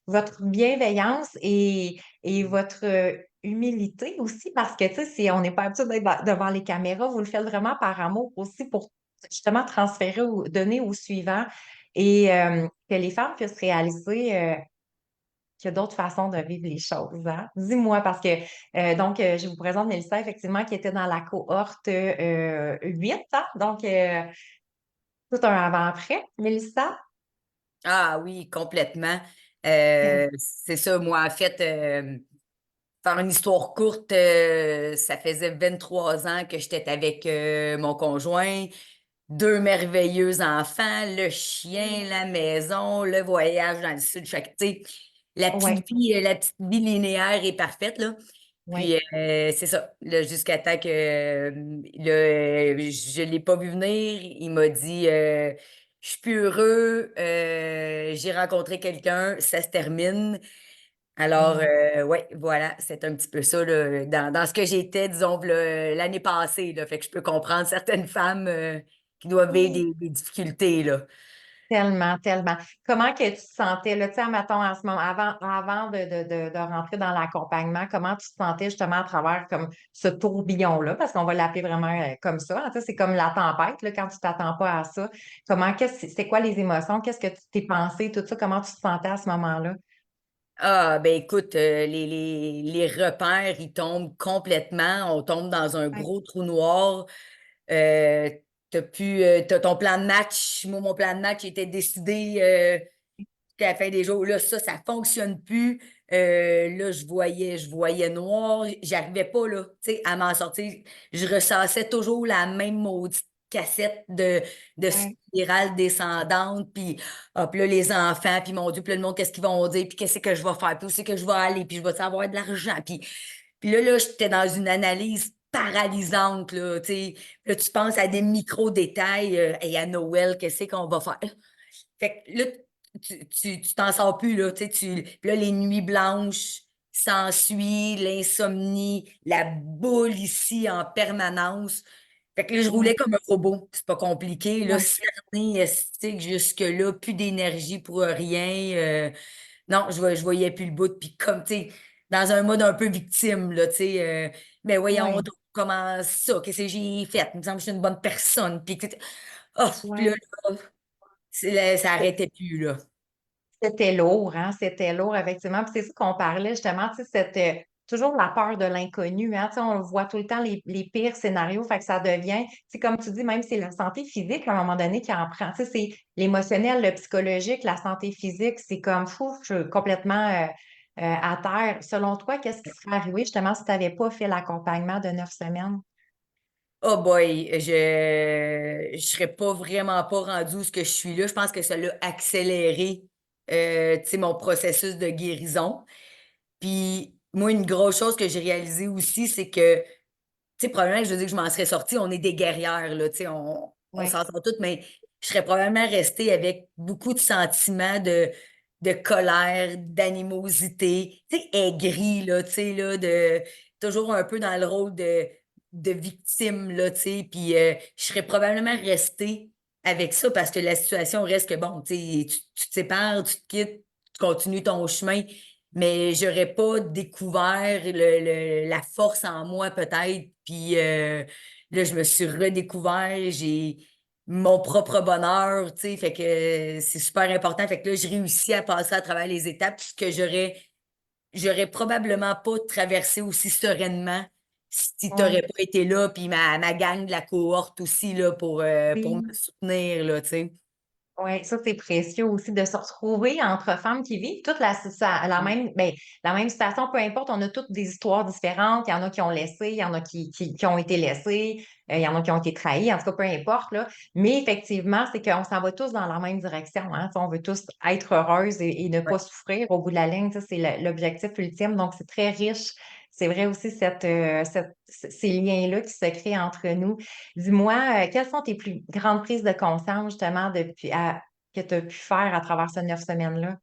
votre bienveillance et votre humilité aussi, parce que, tu sais, on n'est pas habitué d'être devant les caméras, vous le faites vraiment par amour aussi pour justement transférer ou donner au suivant et que les femmes puissent réaliser qu'il y a d'autres façons de vivre les choses, hein? Dis-moi, parce que, donc, je vous présente Mélissa, effectivement, qui était dans la cohorte 8, hein? Donc, tout un avant-après. Mélissa? Ah oui, complètement. Yes. C'est ça, moi, en fait, faire une histoire courte, ça faisait 23 ans que j'étais avec mon conjoint, deux merveilleux enfants, le chien, la maison, le voyage dans le sud. Tu sais, Oui, la petite vie linéaire est parfaite, là. Puis oui. c'est ça, là, jusqu'à temps que là, je ne l'ai pas vu venir. Il m'a dit je suis plus heureux, j'ai rencontré quelqu'un, ça se termine. Alors, Mm. ouais, voilà, c'est un petit peu ça là, dans ce que j'étais, disons, là, l'année passée. Là, fait que je peux comprendre certaines femmes qui doivent vivre Oui. des difficultés. Là. Tellement, tellement. Comment que tu te sentais, là, tu sais, mettons, en ce moment, avant de rentrer dans l'accompagnement, comment tu te sentais justement à travers comme ce tourbillon-là, parce qu'on va l'appeler vraiment comme ça, hein, tu sais, c'est comme la tempête, là, quand tu t'attends pas à ça. C'est quoi les émotions? Qu'est-ce que tu t'es pensé, tout ça? Comment tu te sentais à ce moment-là? Ah, ben écoute, les repères, ils tombent complètement. On tombe dans un Ouais, gros trou noir. Euh, t'as ton plan de match. Moi, mon plan de match était décidé jusqu'à la fin des jours. Là, ça fonctionne plus. Là, je voyais noir. J'arrivais pas, là, tu sais, à m'en sortir. Je ressassais toujours la même maudite cassette de ouais, spirale descendante. Puis là, les enfants, puis mon Dieu, puis là, le monde, qu'est-ce qu'ils vont dire, puis qu'est-ce que je vais faire, puis où c'est que je vais aller, puis je vais avoir de l'argent. Puis là, j'étais dans une analyse paralysante, là, tu sais. Là, tu penses à des micro-détails, et à Noël, qu'est-ce qu'on va faire? Fait que là, tu t'en sors plus, là, tu sais, puis là, les nuits blanches s'ensuit, l'insomnie, la boule ici en permanence. Fait que là, je roulais ouais, comme un robot. C'est pas compliqué, là, ouais. cerné, esti, jusque-là, plus d'énergie pour rien. Non, je voyais plus le bout. Puis comme, tu sais, dans un mode un peu victime, là, tu sais. Mais voyons, Oui, donc, comment ça? Qu'est-ce que j'ai fait? Il me semble que je suis une bonne personne. Puis, oh, puis là, oui. ça arrêtait plus, là. C'était lourd, hein? C'était lourd, effectivement. Puis c'est ça qu'on parlait justement, tu sais, toujours la peur de l'inconnu, hein? Tu sais, on voit tout le temps les pires scénarios, fait que ça devient, c'est comme tu dis, même c'est la santé physique à un moment donné qui en prend. Tu sais, c'est l'émotionnel, le psychologique, la santé physique, c'est comme fou, je suis complètement à terre. Selon toi, qu'est-ce qui serait arrivé justement si tu n'avais pas fait l'accompagnement de 9 semaines? Oh boy, je serais pas vraiment pas rendue où ce que je suis là. Je pense que ça l'a accéléré, tu sais, mon processus de guérison. Puis moi, une grosse chose que j'ai réalisée aussi, c'est que, tu sais, probablement, je veux dire que je m'en serais sortie, on est des guerrières, là, tu sais, on Oui, s'entend toutes, mais je serais probablement restée avec beaucoup de sentiments de colère, d'animosité, tu sais, aigrie, là, tu sais, là, toujours un peu dans le rôle de victime, là, tu sais, puis je serais probablement restée avec ça parce que la situation reste que, bon, tu sais, tu te sépares, tu te quittes, tu continues ton chemin, mais j'aurais pas découvert la force en moi peut-être. Puis là, je me suis redécouvert, j'ai mon propre bonheur, tu sais, fait que c'est super important. Fait que là, je réussis à passer à travers les étapes que j'aurais probablement pas traversé aussi sereinement si oui. t'aurais pas été là, puis ma gang de la cohorte aussi, là, pour me Oui. soutenir, là, tu sais. Oui, ça, c'est précieux aussi de se retrouver entre femmes qui vivent toute la même, ben, la même situation, peu importe, on a toutes des histoires différentes. Il y en a qui ont laissé, il y en a qui ont été laissés, il y en a qui ont été trahis, en tout cas, peu importe, là. Mais effectivement, c'est qu'on s'en va tous dans la même direction, hein. Tu sais, on veut tous être heureuses et ne pas Ouais. souffrir au bout de la ligne. Ça, c'est l'objectif ultime. Donc, c'est très riche. C'est vrai aussi ces liens-là qui se créent entre nous. Dis-moi, quelles sont tes plus grandes prises de conscience justement que tu as pu faire à travers ces 9 semaines-là?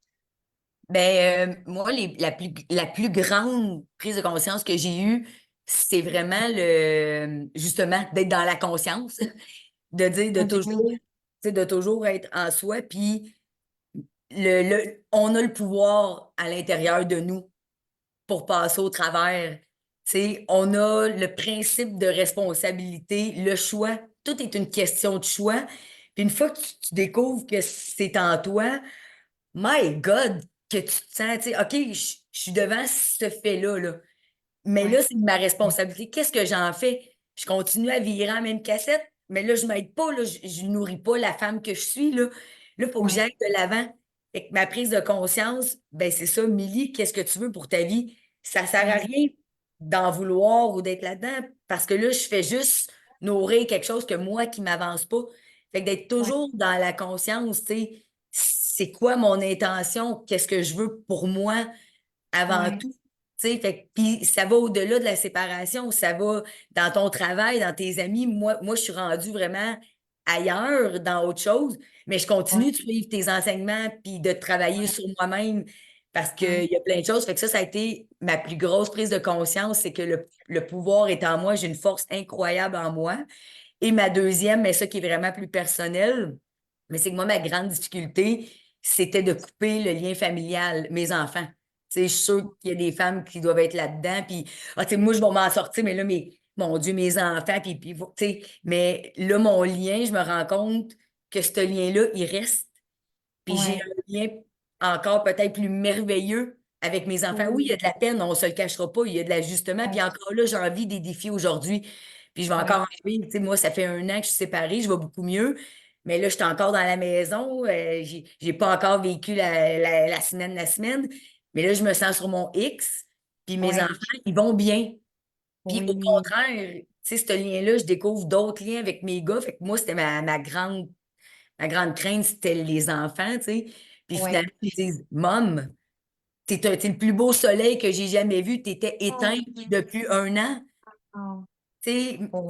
Moi, la plus grande prise de conscience que j'ai eue, c'est vraiment justement, d'être dans la conscience, de dire OK. tu sais, de toujours être en soi, puis on a le pouvoir à l'intérieur de nous pour passer au travers. Tu sais, on a le principe de responsabilité, le choix. Tout est une question de choix. Puis une fois que tu découvres que c'est en toi, My God, que tu te sens, tu sais, OK, je suis devant ce fait-là, là. Mais Ouais, là, c'est ma responsabilité. Qu'est-ce que j'en fais? Je continue à virer en même cassette, mais là, je m'aide pas, là, je nourris pas la femme que je suis, là. Là, il faut que ouais, j'aille de l'avant. Fait que ma prise de conscience, ben c'est ça, Milly, qu'est-ce que tu veux pour ta vie? Ça sert à ouais, rien d'en vouloir ou d'être là-dedans, parce que là, je fais juste nourrir quelque chose que moi qui m'avance pas. Fait que d'être ouais, toujours dans la conscience, tu sais, c'est quoi mon intention? Qu'est-ce que je veux pour moi avant ouais, tout? Tu sais, fait que, puis ça va au-delà de la séparation, ça va dans ton travail, dans tes amis. Moi, je suis rendue vraiment ailleurs, dans autre chose, mais je ouais, continue de suivre tes enseignements puis de travailler ouais, sur moi-même parce ouais, qu'il y a plein de choses. Fait que ça a été ma plus grosse prise de conscience, c'est que le pouvoir est en moi, j'ai une force incroyable en moi. Et ma deuxième, mais ça qui est vraiment plus personnel, mais c'est que moi, ma grande difficulté, c'était de couper le lien familial, mes enfants. Tu sais, je suis sûre qu'il y a des femmes qui doivent être là-dedans, puis, tu sais, moi, je vais m'en sortir, mais là, mon Dieu, mes enfants, puis tu sais, mais là, mon lien, je me rends compte que ce lien-là, il reste, puis j'ai ouais. un lien encore peut-être plus merveilleux avec mes enfants. Oui, il y a Oui, de la peine, on ne se le cachera pas, il y a de l'ajustement. Puis ouais, encore là, j'ai envie des défis aujourd'hui. Puis je vais encore ouais, en vivre. Tu sais, moi, ça fait 1 an que je suis séparée, je vais beaucoup mieux. Mais là, je suis encore dans la maison. J'ai pas encore vécu la semaine. Mais là, je me sens sur mon X. Puis mes enfants, ouais, ils vont bien. Puis au oui, contraire, tu sais, ce lien-là, je découvre d'autres liens avec mes gars. Fait que moi, c'était ma grande crainte, c'était les enfants, tu sais. Puis ouais. finalement, ils me disent, Mom, t'es le plus beau soleil que j'ai jamais vu. T'étais Oh, éteinte depuis 1 an. oh, Puis wow.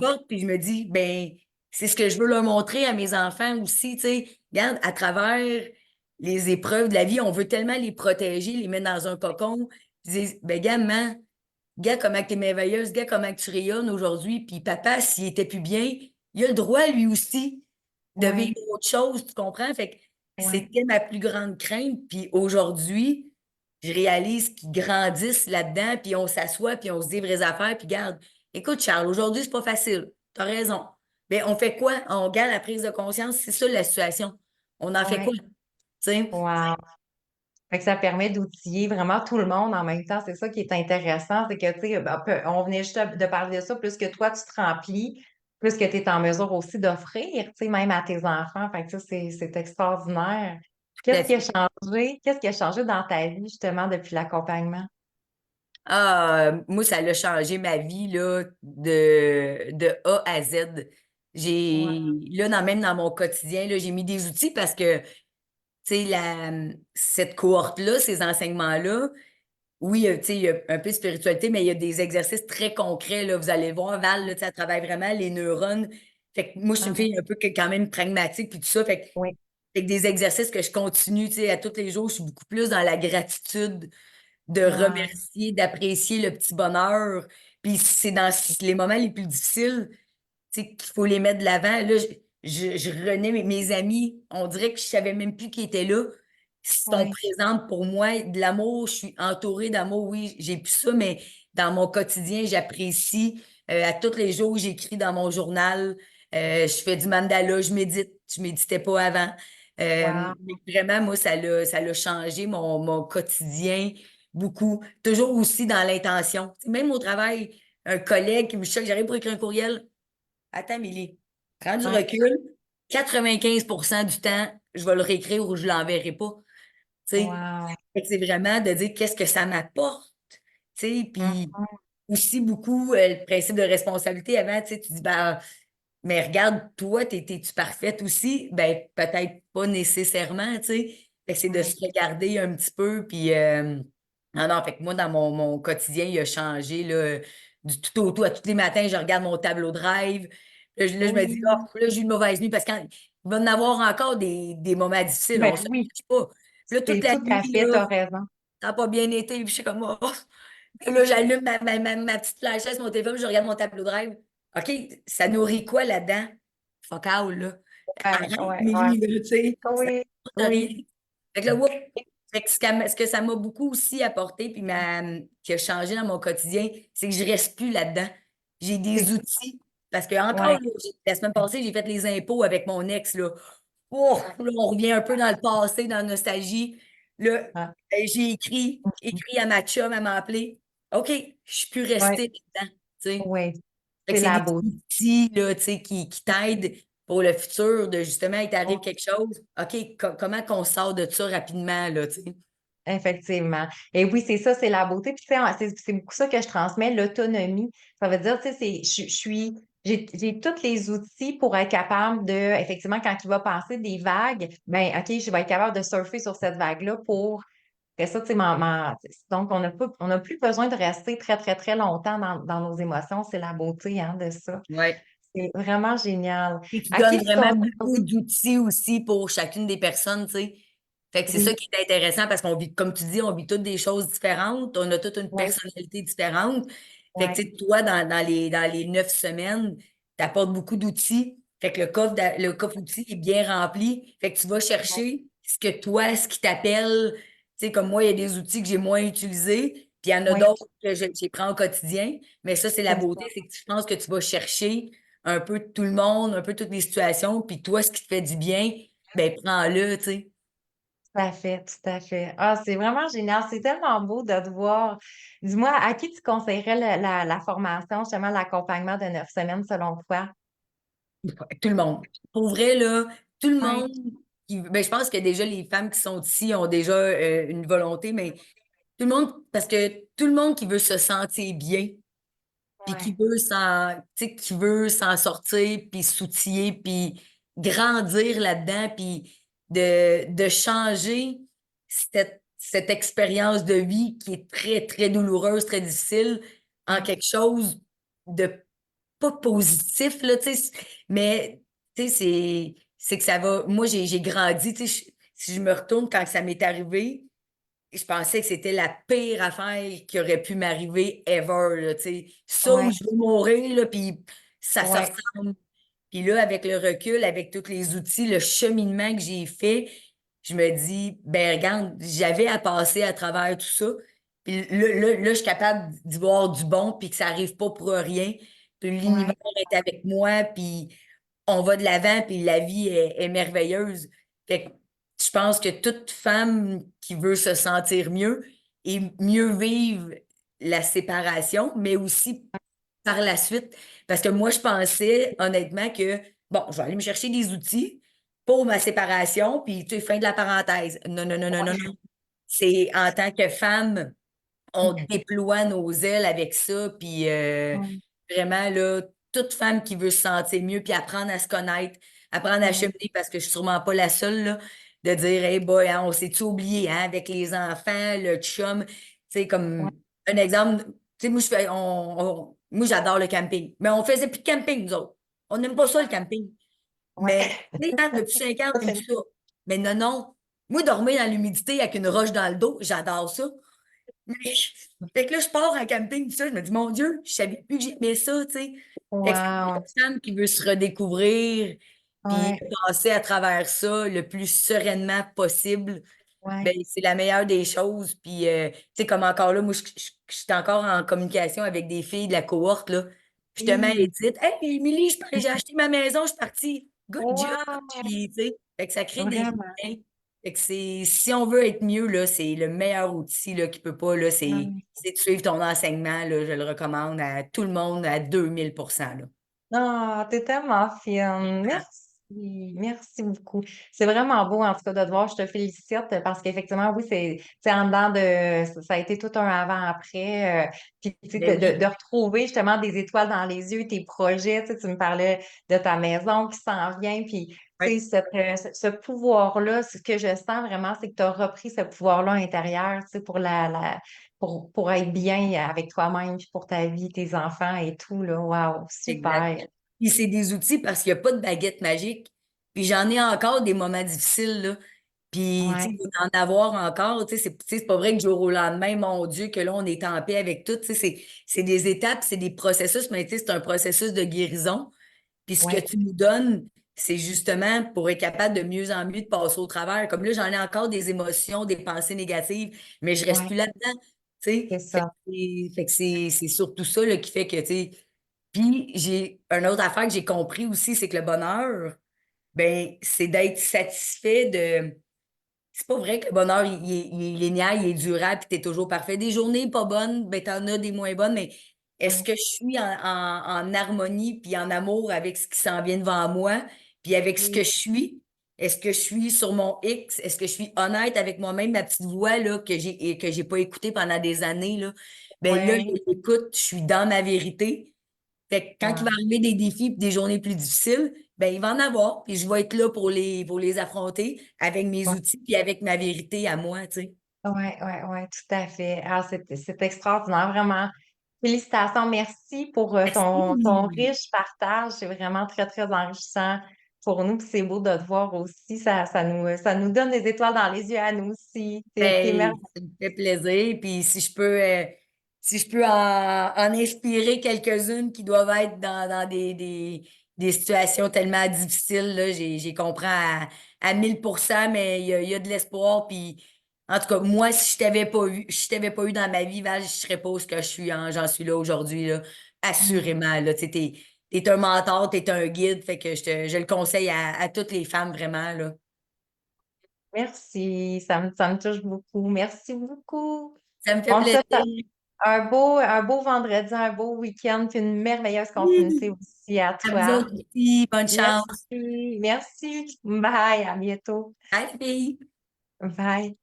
forte, puis je me dis, ben, c'est ce que je veux leur montrer à mes enfants aussi, tu sais. Regarde, à travers les épreuves de la vie, on veut tellement les protéger, les mettre dans un cocon. Puis ils disent, ben, gamin, gars, comment que t'es merveilleuse, gars, comment que tu rayonnes aujourd'hui. Puis papa, s'il était plus bien, il a le droit, lui aussi, de vivre Ouais, autre chose, tu comprends? Fait que ouais, c'était ma plus grande crainte. Puis aujourd'hui, je réalise qu'ils grandissent là-dedans, puis on s'assoit, puis on se dit vraies affaires, puis garde, écoute, Charles, aujourd'hui, c'est pas facile. T'as raison. Mais on fait quoi? On garde la prise de conscience, c'est ça la situation. On en fait quoi? Ouais. Tu sais? Wow. Fait que ça permet d'outiller vraiment tout le monde en même temps. C'est ça qui est intéressant, c'est que, tu sais, ben, on venait juste de parler de ça, plus que toi, tu te remplis, plus que tu es en mesure aussi d'offrir, tu sais, même à tes enfants. Fait que ça, c'est extraordinaire. Tout à fait. Qu'est-ce qui a changé dans ta vie, justement, depuis l'accompagnement? Ah, moi, ça a changé ma vie là, de A à Z. Wow. Même dans mon quotidien, là, j'ai mis des outils parce que, tu sais, cette cohorte-là, ces enseignements-là, oui, tu sais, il y a un peu de spiritualité, mais il y a des exercices très concrets, là. Vous allez voir, Val, là, tu sais, elle travaille vraiment les neurones. Fait que moi, je suis une Ah, fille un peu quand même pragmatique, puis tout ça. oui. Fait que des exercices que je continue, tu sais, à tous les jours, je suis beaucoup plus dans la gratitude de Ah, remercier, d'apprécier le petit bonheur. Puis c'est dans les moments les plus difficiles, tu sais, qu'il faut les mettre de l'avant. Là, je renais mes amis, on dirait que je savais même plus qui étaient là. Ils sont oui. présents pour moi. De l'amour, je suis entourée d'amour, oui, j'ai plus ça, mais dans mon quotidien, j'apprécie. À tous les jours, j'écris dans mon journal. Je fais du mandala, je médite. Je méditais pas avant. Wow. Mais vraiment, moi, ça l'a changé mon quotidien beaucoup. Toujours aussi dans l'intention. Tu sais, même au travail, un collègue qui me choque, j'arrive pour écrire un courriel. Attends, Milly, prends du Ouais. recul. 95% du temps, je vais le réécrire ou je l'enverrai pas. Tu sais, Wow. fait que c'est vraiment de dire qu'est-ce que ça m'apporte. Tu sais, puis Mhm. aussi beaucoup le principe de responsabilité avant, tu sais, tu dis, ben, mais regarde, toi, t'es-tu parfaite aussi? Ben, peut-être pas nécessairement, tu sais. Fait que c'est de se Ouais. regarder un petit peu, puis non, non, fait que moi, dans mon quotidien, il a changé, là, du tout au tout. À tous les matins, je regarde mon tableau Drive. Là, je me dis, Oui. oh, là, j'ai une mauvaise nuit, parce qu'il va y en avoir encore des moments difficiles, on Ben se le oui, cache pas. Puis là, toute c'est la tout à nuit, fait, là, t'as raison. ça n'a pas bien été, puis je suis comme, oh. Puis là, j'allume ma petite flashlight sur mon téléphone, je regarde mon tableau de rêve. OK, ça nourrit quoi là-dedans? Fuck out, là. Ouais, Arrête, ouais, ouais. Mélie, là, tu sais. Ça Oui, n'apporte rien. oui. Fait que là, whoop. Fait que ce que ça m'a beaucoup aussi apporté, puis qui a changé dans mon quotidien, c'est que je reste plus là-dedans. J'ai des C'est outils. Parce que encore, ouais. là, la semaine passée, j'ai fait les impôts avec mon ex, là. Oh, là, on revient un peu dans le passé, dans la nostalgie. Là, Ah, j'ai écrit à ma chum, elle m'a appelé. OK, je suis plus ouais, restée là-dedans. Tu sais. ouais. Fait que C'est c'est la des petits beauté. outils là, tu sais, qui t'aident pour le futur, de justement, il t'arrive quelque chose. OK, comment qu'on sort de ça rapidement, là, tu sais? Effectivement. Et oui, c'est ça, c'est la beauté. Puis, tu sais, c'est beaucoup ça que je transmets, l'autonomie. Ça veut dire, tu sais, j'ai tous les outils pour être capable de, effectivement, quand il va passer des vagues, ben, OK, je vais être capable de surfer sur cette vague-là pour faire ça, tu sais, donc, on n'a plus besoin de rester très, très, très longtemps dans nos émotions. C'est la beauté, hein, de ça. Ouais. C'est vraiment génial. Et tu À qui donnes tu vraiment conseilles? beaucoup Oui, d'outils aussi pour chacune des personnes, tu sais. Fait que c'est ça oui, qui est intéressant parce qu'on vit, comme tu dis, on vit toutes des choses différentes, on a toute une oui, personnalité différente. Fait que, oui, tu sais, toi, dans les 9 semaines, tu apportes beaucoup d'outils. Fait que le coffre outils est bien rempli. Fait que tu vas oui, chercher ce qui t'appelle. Tu sais, comme moi, il y a des outils que j'ai moins utilisés, puis il y en a oui, d'autres que je prends au quotidien. Mais ça, c'est la beauté, exactement. c'est que je pense que tu vas chercher un peu tout le monde, un peu toutes les situations, puis toi, ce qui te fait du bien, ben prends-le, tu sais. Tout à fait, tout à fait. Ah, c'est vraiment génial. C'est tellement beau de te voir. Dis-moi, à qui tu conseillerais la formation, justement, l'accompagnement de 9 semaines selon toi? Tout le monde. Pour vrai, là, tout le Oui, monde ben, je pense que déjà les femmes qui sont ici ont déjà une volonté, mais tout le monde, parce que tout le monde qui veut se sentir bien, puis oui, tu sais, qui veut s'en sortir, puis s'outiller, puis grandir là-dedans, puis de changer cette expérience de vie qui est très, très douloureuse, très difficile, en oui, quelque chose de pas positif, là, tu sais, mais tu sais, c'est que ça va. Moi, j'ai grandi, tu sais, si je me retourne quand ça m'est arrivé, je pensais que c'était la pire affaire qui aurait pu m'arriver ever, là, tu sais. Ça où oui, je vais mourir, là, puis ça se oui, ressemble. Puis là, avec le recul, avec tous les outils, le cheminement que j'ai fait, je me dis, ben regarde, j'avais à passer à travers tout ça. Puis là, je suis capable d'y voir du bon, puis que ça arrive pas pour rien. Puis l'univers Ouais, est avec moi, puis on va de l'avant, puis la vie est merveilleuse. Fait que je pense que toute femme qui veut se sentir mieux et mieux vivre la séparation, mais aussi par la suite. Parce que moi, je pensais honnêtement que, bon, je vais aller me chercher des outils pour ma séparation, puis tu sais, fin de la parenthèse. Non, non, non, non, non, non. C'est en tant que femme, on déploie nos ailes avec ça, puis ouais, vraiment, là, toute femme qui veut se sentir mieux, puis apprendre à se connaître, apprendre à ouais, cheminer, parce que je suis sûrement pas la seule, là, de dire, hey boy, hein, on s'est-tu oublié, hein, avec les enfants, le chum, tu sais, ouais, comme un exemple, tu sais, moi, moi, j'adore le camping, mais on faisait plus de camping, nous autres. On n'aime pas ça, le camping. ouais. Mais, tu sais, hein, depuis 5 ans, Ça on aime fait- ça. Mais non, non. Moi, dormir dans l'humidité avec une roche dans le dos, j'adore ça. Fait que là, je pars en camping, tout ça, je me dis, mon Dieu, je savais plus que j'aimais ça, tu sais. Fait que c'est Wow. une femme qui veut se redécouvrir, puis Ouais, passer à travers ça le plus sereinement possible, ben, ouais. c'est la meilleure des choses. Puis, tu sais, comme encore là, moi, je suis encore en communication avec des filles de la cohorte, là. Justement, elles Oui. disent, hey, Émilie, j'ai acheté ma maison, je suis partie. Good job. Wow. Puis, tu sais, fait que ça crée des Vraiment. liens. Fait que si on veut être mieux, là, c'est le meilleur outil, là, qui peut pas, là, Ouais. c'est de suivre ton enseignement, là. Je le recommande à tout le monde à 2000%, là. Ah, t'es tellement fine. Merci. Merci beaucoup. C'est vraiment beau, en tout cas, de te voir. Je te félicite parce qu'effectivement, oui, c'est en dedans de. Ça a été tout un avant-après. Puis, tu sais, Ben oui, de retrouver justement des étoiles dans les yeux, tes projets. Tu sais, tu me parlais de ta maison qui s'en vient. Puis, tu sais, oui, ce pouvoir-là, ce que je sens vraiment, c'est que tu as repris ce pouvoir-là intérieur, tu sais, pour être bien avec toi-même, puis pour ta vie, tes enfants et tout, là. Waouh, exact. super. Puis c'est des outils parce qu'il n'y a pas de baguette magique. Puis j'en ai encore des moments difficiles, là. Puis, tu sais, Ouais, il va en avoir encore. Tu sais, c'est pas vrai que du jour au lendemain, mon Dieu, que là, on est en paix avec tout. Tu sais, c'est des étapes, c'est des processus, mais tu sais, c'est un processus de guérison. Puis ce que ouais, tu nous donnes, c'est justement pour être capable de mieux en mieux de passer au travers. Comme là, j'en ai encore des émotions, des pensées négatives, mais je reste ouais, plus là-dedans. Tu c'est sais, ça. fait que c'est surtout ça là, qui fait que, tu sais. Puis j'ai une autre affaire que j'ai compris aussi, c'est que le bonheur, ben, c'est d'être satisfait de. C'est pas vrai que le bonheur, il est linéaire, il est durable, puis t'es toujours parfait. Des journées pas bonnes, ben t'en as des moins bonnes, mais est-ce Ouais, que je suis en harmonie puis en amour avec ce qui s'en vient devant moi, puis avec ce que oui, je suis? Est-ce que je suis sur mon X? Est-ce que je suis honnête avec moi-même, ma petite voix là, que j'ai pas écoutée pendant des années, là? Ben là, ouais, écoute, je suis dans ma vérité. Fait que quand il va wow. arriver des défis et des journées plus difficiles, ben il va en avoir. Puis je vais être là pour les affronter avec mes Ouais, outils puis avec ma vérité à moi, tu sais. ouais, ouais, ouais, tout à fait. Ah, c'est extraordinaire, vraiment. Félicitations, merci pour ton Merci. riche partage. C'est vraiment très, très enrichissant pour nous. Puis c'est beau de te voir aussi. Ça nous donne des étoiles dans les yeux à nous aussi. T'es Ben, merveilleux. ça me fait plaisir. Puis si je peux en inspirer quelques-unes qui doivent être dans des situations tellement difficiles, là, j'ai compris à 1000%, mais il y a de l'espoir. Puis en tout cas, moi, si je t'avais pas eu dans ma vie, Val, je serais pas où ce que je suis, hein, j'en suis là aujourd'hui, là, assurément. Là, tu sais, t'es un mentor, t'es un guide, fait que je le conseille à toutes les femmes vraiment, là. Merci, ça me touche beaucoup. Merci beaucoup. Ça me fait On te souhaite plaisir. un beau vendredi, un beau week-end, puis une merveilleuse continuité Oui. aussi à À vous toi. autres aussi, bonne chance. Merci, merci. Bye, à bientôt. Bye, les filles. Bye.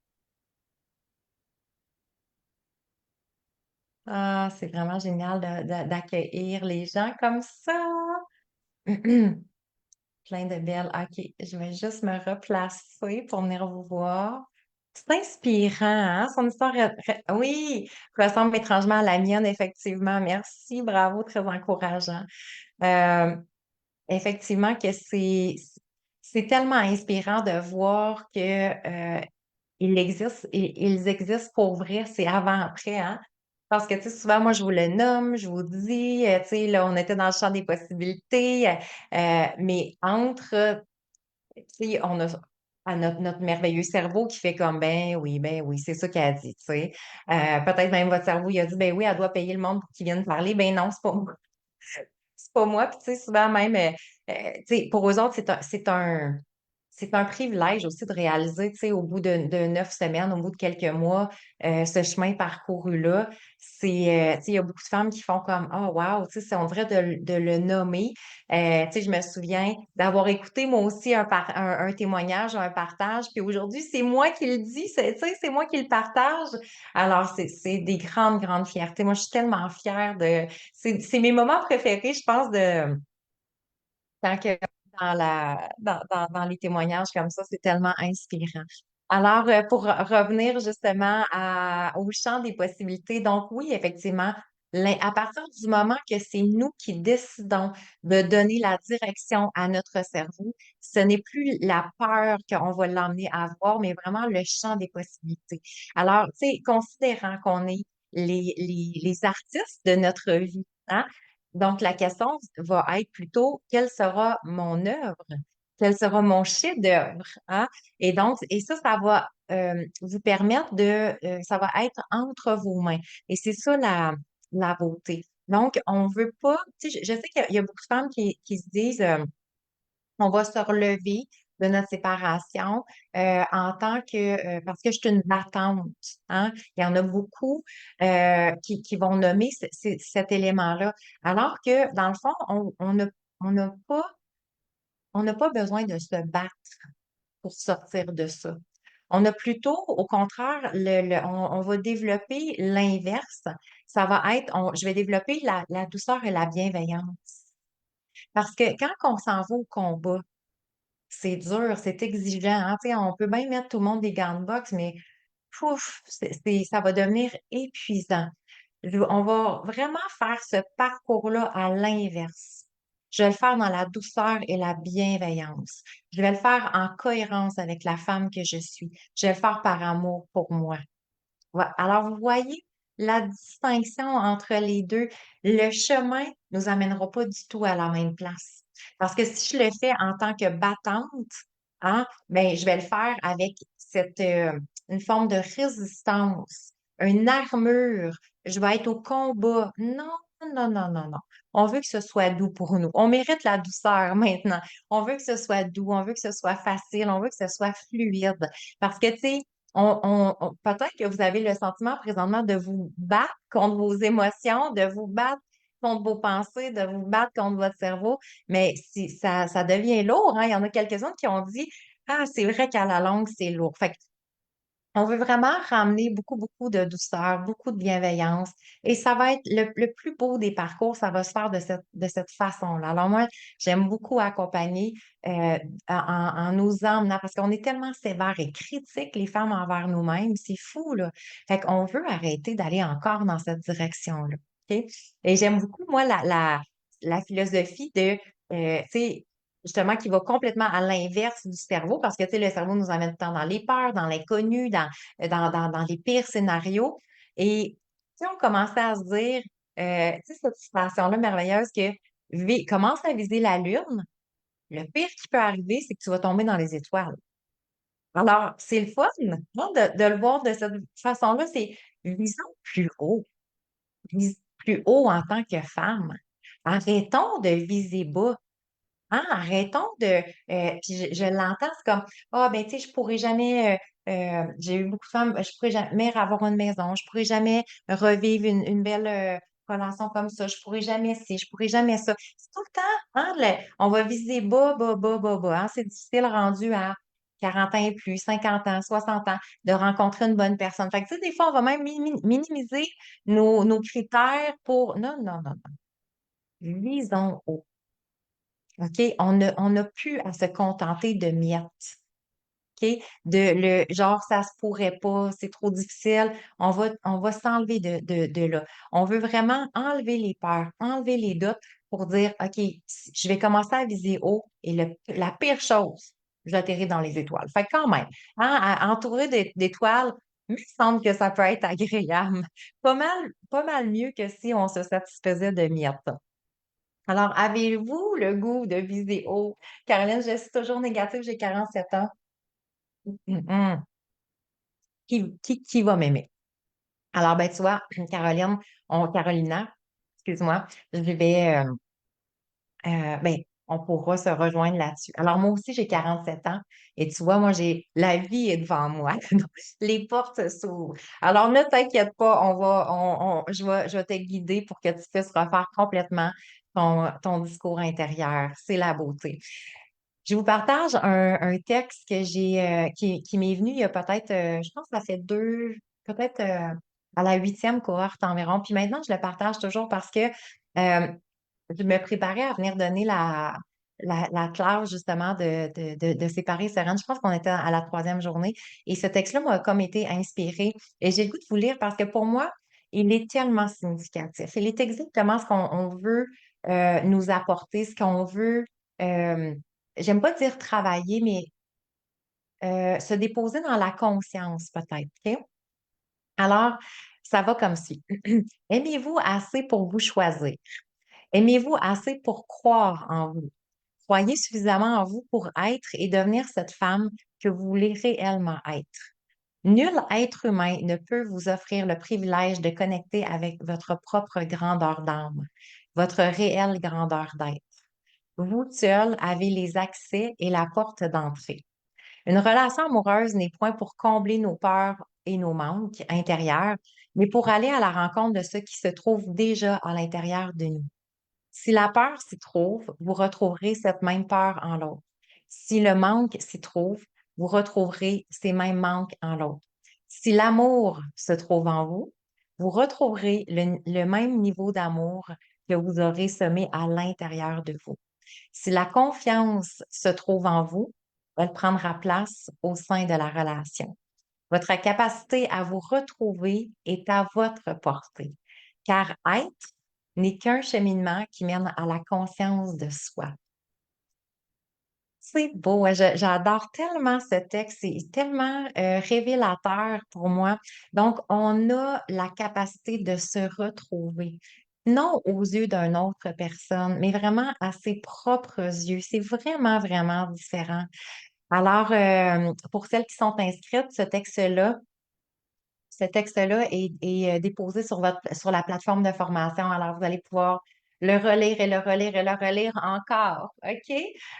Ah, c'est vraiment génial d'accueillir les gens comme ça. Plein de belles. OK, je vais juste me replacer pour venir vous voir. C'est inspirant, hein? Son histoire, oui, ressemble étrangement à la mienne, effectivement. Merci, bravo, très encourageant. Euh, Effectivement que c'est tellement inspirant de voir que ils existent pour vrai, c'est avant-après, hein? Parce que, tu sais, souvent, moi, je vous le nomme, je vous dis, tu sais, là, on était dans le champ des possibilités, mais entre, tu sais, à notre merveilleux cerveau qui fait comme, ben oui, c'est ça qu'elle a dit, tu sais. Peut-être même votre cerveau, il a dit, ben oui, elle doit payer le monde pour qu'ils viennent parler. Ben non, c'est pas moi. Puis, tu sais, souvent même, tu sais, pour eux autres, c'est un privilège aussi de réaliser, tu sais, au bout de 9 semaines, au bout de quelques mois, ce chemin parcouru-là. Tu sais, il y a beaucoup de femmes qui font comme, oh, wow, tu sais, on dirait de le nommer. Tu sais, je me souviens d'avoir écouté moi aussi un témoignage, un partage, puis aujourd'hui, c'est moi qui le dis, tu sais, c'est moi qui le partage. Alors, c'est des grandes, grandes fiertés. Moi, je suis tellement fière c'est mes moments préférés, je pense, quand que dans les témoignages comme ça, c'est tellement inspirant. Alors, pour revenir justement au champ des possibilités, donc oui, effectivement, à partir du moment que c'est nous qui décidons de donner la direction à notre cerveau, ce n'est plus la peur qu'on va l'emmener à avoir, mais vraiment le champ des possibilités. Alors, tu sais, considérant qu'on est les artistes de notre vie, hein, donc, la question va être plutôt quelle sera mon œuvre? Quel sera mon chef-d'œuvre? Hein? Et donc, ça va vous permettre ça va être entre vos mains. Et c'est ça la beauté. Donc, on veut pas, tu sais, je sais qu'il y a beaucoup de femmes qui se disent, on va se relever de notre séparation en tant que parce que je suis une battante. Hein? Il y en a beaucoup qui vont nommer cet élément-là. Alors que, dans le fond, on n'a pas, on n'a pas besoin de se battre pour sortir de ça. On a plutôt, au contraire, on va développer l'inverse. Ça va être, je vais développer la douceur et la bienveillance. Parce que quand on s'en va au combat, c'est dur, c'est exigeant, hein. Tu sais, on peut bien mettre tout le monde des gants de boxe, mais pouf, ça va devenir épuisant. On va vraiment faire ce parcours-là à l'inverse. Je vais le faire dans la douceur et la bienveillance. Je vais le faire en cohérence avec la femme que je suis. Je vais le faire par amour pour moi. Alors, vous voyez la distinction entre les deux. Le chemin nous amènera pas du tout à la même place. Parce que si je le fais en tant que battante, hein, ben, je vais le faire avec une forme de résistance, une armure. Je vais être au combat. Non, non, non, non, non. On veut que ce soit doux pour nous. On mérite la douceur maintenant. On veut que ce soit doux, on veut que ce soit facile, on veut que ce soit fluide. Parce que, tu sais, peut-être que vous avez le sentiment présentement de vous battre contre vos émotions, de vous battre contre vos pensées, de vous battre contre votre cerveau, mais si ça devient lourd, hein. Il y en a quelques-uns qui ont dit, ah, c'est vrai qu'à la longue, c'est lourd. Fait on veut vraiment ramener beaucoup, beaucoup de douceur, beaucoup de bienveillance. Et ça va être le plus beau des parcours, ça va se faire de cette façon-là. Alors moi, j'aime beaucoup accompagner en nous emmenant, parce qu'on est tellement sévères et critiques, les femmes envers nous-mêmes, c'est fou, là. Fait qu'on veut arrêter d'aller encore dans cette direction-là. OK? Et j'aime beaucoup, moi, la philosophie tu sais, justement, qui va complètement à l'inverse du cerveau, parce que, tu sais, le cerveau nous amène tout le temps dans les peurs, dans l'inconnu, dans les pires scénarios. Et si on commençait à se dire, tu sais, cette situation-là merveilleuse que commence à viser la Lune, le pire qui peut arriver, c'est que tu vas tomber dans les étoiles. Alors, c'est le fun, non, de le voir de cette façon-là, c'est visons plus haut, plus haut en tant que femme. Arrêtons de viser bas. Hein, arrêtons puis je l'entends, c'est comme, ah, ben, tu sais, je pourrais jamais, j'ai eu beaucoup de femmes, je pourrais jamais avoir une maison, je pourrais jamais revivre une belle relation comme ça, je pourrais jamais ci, je pourrais jamais ça. C'est tout le temps, hein, on va viser bas, bas, bas, bas, bas, hein. C'est difficile rendu à 40 ans et plus, 50 ans, 60 ans, de rencontrer une bonne personne. Fait que, tu sais, des fois, on va même minimiser nos critères non, non, non, non. Visons haut. OK? On n'a plus à se contenter de miettes. OK? Genre, ça se pourrait pas, c'est trop difficile. On va s'enlever de là. On veut vraiment enlever les peurs, enlever les doutes pour dire, OK, je vais commencer à viser haut et la pire chose, j'atterris dans les étoiles. Fait que quand même, hein, entouré d'étoiles, il me semble que ça peut être agréable. Pas mal mieux que si on se satisfaisait de miettes. Alors, avez-vous le goût de viser haut? Caroline, je suis toujours négative, j'ai 47 ans. Mhm. Qui va m'aimer? Alors, ben, tu vois, Carolina, excuse-moi, je vais, ben, on pourra se rejoindre là-dessus. Alors, moi aussi, j'ai 47 ans et tu vois, moi, la vie est devant moi. Donc, les portes s'ouvrent. Alors, ne t'inquiète pas, je vais te guider pour que tu puisses refaire complètement ton discours intérieur. C'est la beauté. Je vous partage un texte qui m'est venu il y a peut-être, je pense que ça fait peut-être à la huitième cohorte environ. Puis maintenant, je le partage toujours parce que je me préparais à venir donner la classe justement de séparer sereine. Je pense qu'on était à la troisième journée. Et ce texte-là m'a comme été inspiré. Et j'ai le goût de vous lire parce que pour moi, il est tellement significatif. Il est exactement ce qu'on veut nous apporter, ce qu'on veut, euh, j'aime pas dire travailler, mais se déposer dans la conscience peut-être. OK? Alors, ça va comme ci. Aimez-vous assez pour vous choisir? Aimez-vous assez pour croire en vous? Croyez suffisamment en vous pour être et devenir cette femme que vous voulez réellement être. Nul être humain ne peut vous offrir le privilège de connecter avec votre propre grandeur d'âme, votre réelle grandeur d'être. Vous seul avez les accès et la porte d'entrée. Une relation amoureuse n'est point pour combler nos peurs et nos manques intérieurs, mais pour aller à la rencontre de ce qui se trouve déjà à l'intérieur de nous. Si la peur s'y trouve, vous retrouverez cette même peur en l'autre. Si le manque s'y trouve, vous retrouverez ces mêmes manques en l'autre. Si l'amour se trouve en vous, vous retrouverez le même niveau d'amour que vous aurez semé à l'intérieur de vous. Si la confiance se trouve en vous, elle prendra place au sein de la relation. Votre capacité à vous retrouver est à votre portée, car être n'est qu'un cheminement qui mène à la conscience de soi. C'est beau, hein, j'adore tellement ce texte, c'est tellement révélateur pour moi. Donc, on a la capacité de se retrouver, non aux yeux d'une autre personne, mais vraiment à ses propres yeux. C'est vraiment, vraiment différent. Alors, pour celles qui sont inscrites, ce texte-là est déposé sur la plateforme de formation. Alors, vous allez pouvoir le relire et le relire et le relire encore. OK?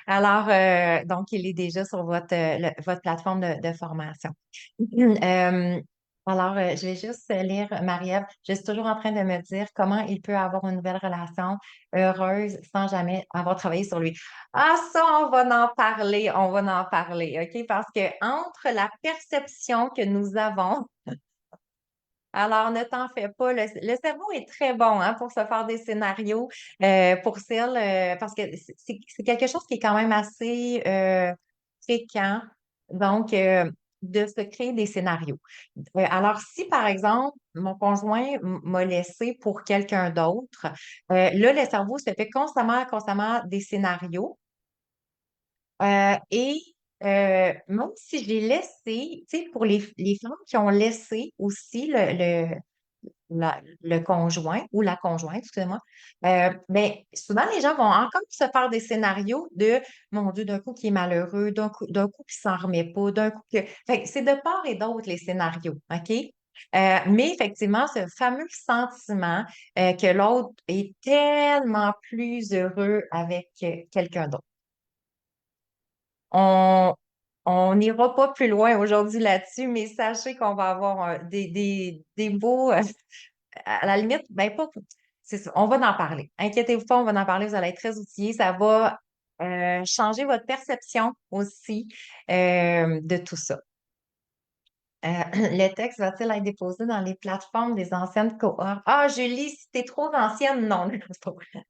Alors, donc, il est déjà sur votre plateforme de formation. Euh, alors, je vais juste lire Marie-Ève. Je suis toujours en train de me dire comment il peut avoir une nouvelle relation heureuse sans jamais avoir travaillé sur lui. Ah, ça, on va en parler. On va en parler. OK? Parce que entre la perception que nous avons alors, ne t'en fais pas. Le cerveau est très bon hein, pour se faire des scénarios pour celles, parce que c'est quelque chose qui est quand même assez fréquent. Donc, de se créer des scénarios. Alors, si par exemple, mon conjoint m'a laissé pour quelqu'un d'autre, là, le cerveau se fait constamment, constamment des scénarios. Et même si j'ai laissé, tu sais, pour les femmes qui ont laissé aussi le conjoint ou la conjointe, excusez-moi, ben, souvent les gens vont encore se faire des scénarios de mon Dieu, d'un coup qui est malheureux, d'un coup qui s'en remet pas, d'un coup que. Fait que c'est de part et d'autre les scénarios, OK? Mais effectivement, ce fameux sentiment que l'autre est tellement plus heureux avec quelqu'un d'autre. On on n'ira pas plus loin aujourd'hui là-dessus, mais sachez qu'on va avoir des beaux, à la limite, ben pas, c'est ça, on va en parler. Inquiétez-vous pas, on va en parler, vous allez être très outillés. Ça va changer votre perception aussi de tout ça. Le texte va-t-il être déposé dans les plateformes des anciennes cohortes? Ah, Julie, si t'es trop ancienne, non. C'est pas vrai.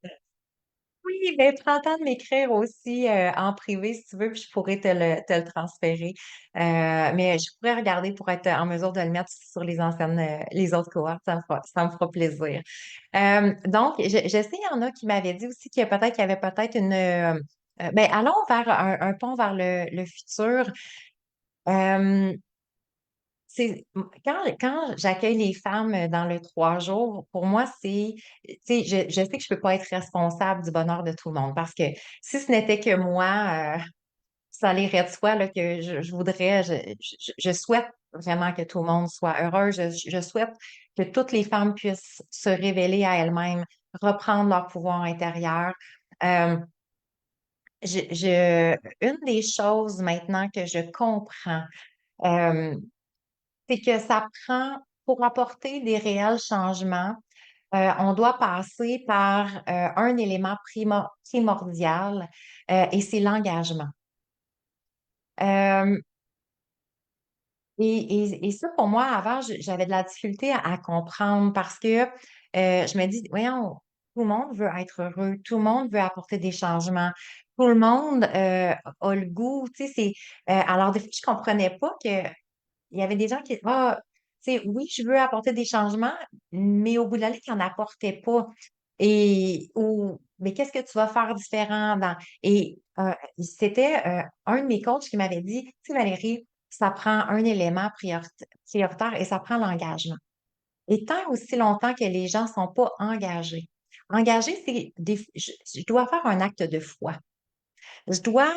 Oui, ben prends le temps de m'écrire aussi en privé si tu veux, puis je pourrais te le transférer. Mais je pourrais regarder pour être en mesure de le mettre sur les autres cohortes, ça me fera plaisir. Donc, je sais, il y en a qui m'avaient dit aussi qu'il y avait peut-être ben, allons vers un pont vers le futur. Euh, quand j'accueille les femmes dans le 3 jours, pour moi, tu sais, je sais que je peux pas être responsable du bonheur de tout le monde parce que si ce n'était que moi, ça irait de soi là, que je voudrais, je souhaite vraiment que tout le monde soit heureux. Je souhaite que toutes les femmes puissent se révéler à elles-mêmes, reprendre leur pouvoir intérieur. Euh, une des choses maintenant que je comprends, euh, c'est que ça prend, pour apporter des réels changements, on doit passer par un élément primordial et c'est l'engagement. Euh, et ça, pour moi, avant, j'avais de la difficulté à comprendre parce que je me dis, voyons, tout le monde veut être heureux, tout le monde veut apporter des changements, tout le monde a le goût, tu sais, alors des fois, je comprenais pas que il y avait des gens qui, tu sais, oui, je veux apporter des changements, mais au bout de la ligne, ils n'en apportaient pas. Mais qu'est-ce que tu vas faire différent et c'était un de mes coachs qui m'avait dit, tu sais, Valérie, ça prend un élément prioritaire et ça prend l'engagement. Et tant aussi longtemps que les gens ne sont pas engagés. Engagés, je dois faire un acte de foi. Je dois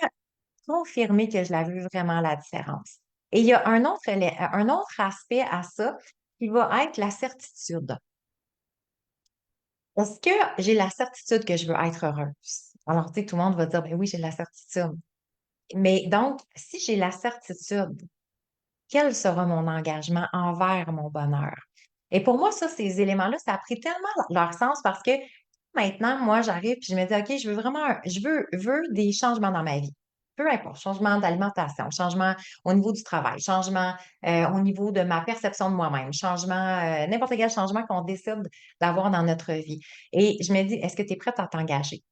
confirmer que je la veux vraiment la différence. Et il y a un autre aspect à ça qui va être la certitude. Est-ce que j'ai la certitude que je veux être heureuse? Alors, tu sais, tout le monde va dire, ben oui, j'ai la certitude. Mais donc, si j'ai la certitude, quel sera mon engagement envers mon bonheur? Et pour moi, ça, ces éléments-là, ça a pris tellement leur sens parce que maintenant, moi, j'arrive puis je me dis, OK, je veux vraiment, veux des changements dans ma vie. Peu importe, changement d'alimentation, changement au niveau du travail, changement au niveau de ma perception de moi-même, changement, n'importe quel changement qu'on décide d'avoir dans notre vie. Et je me dis, est-ce que tu es prête à t'engager?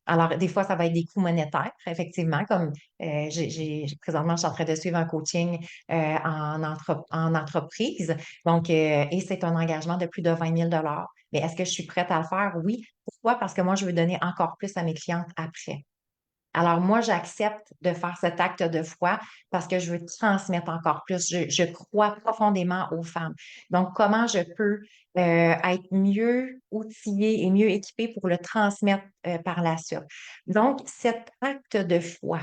Alors, des fois, ça va être des coûts monétaires, effectivement, comme présentement, je suis en train de suivre un coaching en entreprise. Donc, et c'est un engagement de plus de 20 000 $. Mais est-ce que je suis prête à le faire? Oui. Pourquoi? Parce que moi, je veux donner encore plus à mes clientes après. Alors, moi, j'accepte de faire cet acte de foi parce que je veux transmettre encore plus. Je crois profondément aux femmes. Donc, comment je peux être mieux outillée et mieux équipée pour le transmettre par la suite? Donc, cet acte de foi,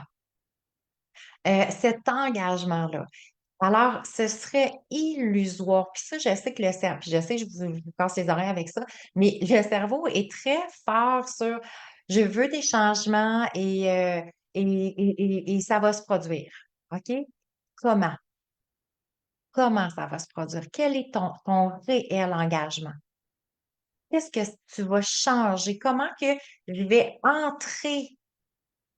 cet engagement-là, alors, ce serait illusoire. Puis ça, je sais que puis je sais, je vous casse les oreilles avec ça, mais le cerveau est très fort sur je veux des changements et ça va se produire. OK? Comment? Comment ça va se produire? Quel est ton réel engagement? Qu'est-ce que tu vas changer? Comment que je vais entrer?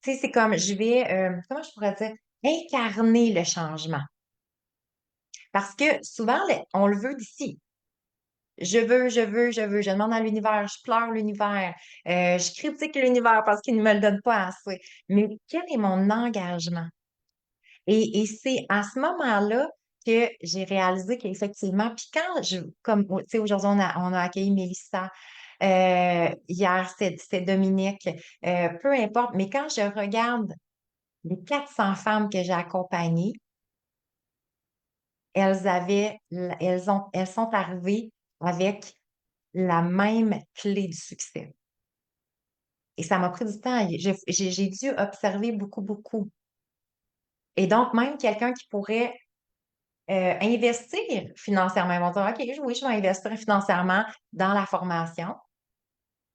Tu sais, c'est comme je vais, comment je pourrais dire, incarner le changement. Parce que souvent, on le veut d'ici. Je veux, je veux, je veux. Je demande à l'univers, je pleure l'univers, je critique l'univers parce qu'il ne me le donne pas assez. Mais quel est mon engagement? Et c'est à ce moment-là que j'ai réalisé qu'effectivement, puis quand comme, tu sais, aujourd'hui, on a accueilli Mélissa, hier, c'est Dominique, peu importe, mais quand je regarde les 400 femmes que j'ai accompagnées, elles sont arrivées avec la même clé du succès. Et ça m'a pris du temps. J'ai dû observer beaucoup, beaucoup. Et donc, même quelqu'un qui pourrait investir financièrement, ils vont dire, OK, oui, je vais investir financièrement dans la formation,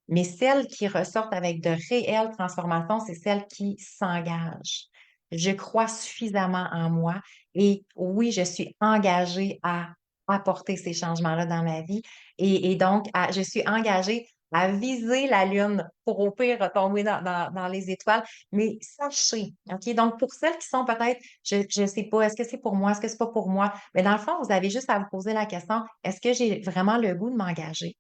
mais celles qui ressortent avec de réelles transformations, c'est celles qui s'engagent. Je crois suffisamment en moi et oui, je suis engagée à apporter ces changements-là dans ma vie et donc je suis engagée à viser la lune pour au pire tomber dans les étoiles. Mais sachez, OK? Donc, pour celles qui sont peut-être, je ne sais pas, est-ce que c'est pour moi, est-ce que c'est pas pour moi? Mais dans le fond, vous avez juste à vous poser la question, est-ce que j'ai vraiment le goût de m'engager?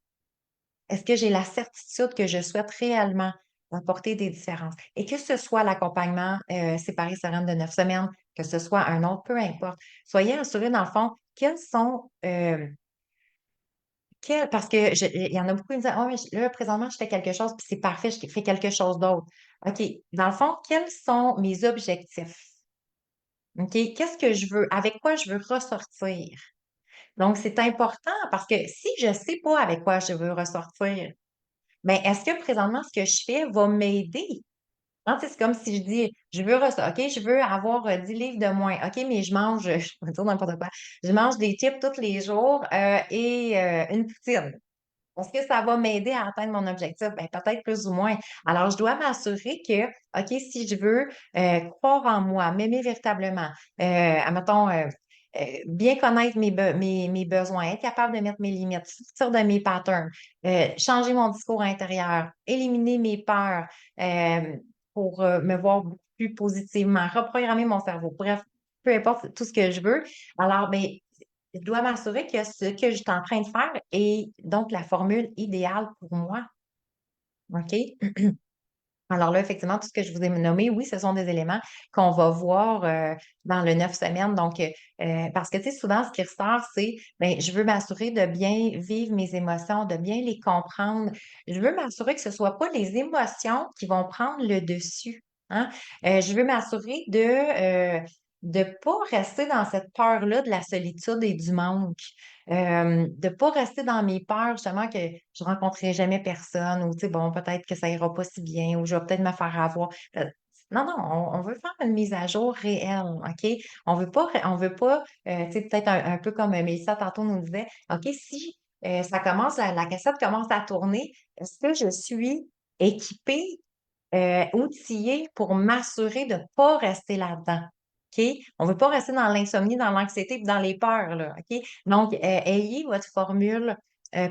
Est-ce que j'ai la certitude que je souhaite réellement apporter des différences? Et que ce soit l'accompagnement séparé sereine de 9 semaines, que ce soit un autre, peu importe. Soyez assurés, dans le fond, quels sont parce que il y en a beaucoup qui me disent, oh, mais là, présentement, je fais quelque chose, puis c'est parfait, je fais quelque chose d'autre. OK. Dans le fond, quels sont mes objectifs? OK. Qu'est-ce que je veux? Avec quoi je veux ressortir? Donc, c'est important parce que si je ne sais pas avec quoi je veux ressortir, mais est-ce que présentement, ce que je fais va m'aider Non, tu sais, c'est comme si je dis, je veux, OK, je veux avoir 10 livres de moins. OK, mais je mange, je vais dire n'importe quoi. Je mange des chips tous les jours et une poutine. Est-ce que ça va m'aider à atteindre mon objectif? Ben, peut-être plus ou moins. Alors, je dois m'assurer que, OK, si je veux croire en moi, m'aimer véritablement, admettons, bien connaître mes besoins, être capable de mettre mes limites, sortir de mes patterns, changer mon discours intérieur, éliminer mes peurs euh, pour me voir beaucoup plus positivement, reprogrammer mon cerveau. Bref, peu importe tout ce que je veux. Alors, ben, je dois m'assurer que ce que je suis en train de faire est donc la formule idéale pour moi. OK? Alors là, effectivement, tout ce que je vous ai nommé, oui, ce sont des éléments qu'on va voir dans le 9 semaines. Donc, parce que, tu sais, souvent, ce qui ressort, c'est, ben, je veux m'assurer de bien vivre mes émotions, de bien les comprendre. Je veux m'assurer que ce ne soit pas les émotions qui vont prendre le dessus. Hein? Je veux m'assurer de pas rester dans cette peur-là de la solitude et du manque. De pas rester dans mes peurs, justement, que je rencontrerai jamais personne ou, tu sais, bon, peut-être que ça ira pas si bien ou je vais peut-être me faire avoir. Non, non, on veut faire une mise à jour réelle, OK? On veut pas, tu sais, peut-être un peu comme Mélissa tantôt nous disait, OK, si ça commence, la cassette commence à tourner, est-ce que je suis équipée, outillée pour m'assurer de ne pas rester là-dedans? OK? On ne veut pas rester dans l'insomnie, dans l'anxiété et dans les peurs, là, OK? Donc, ayez votre formule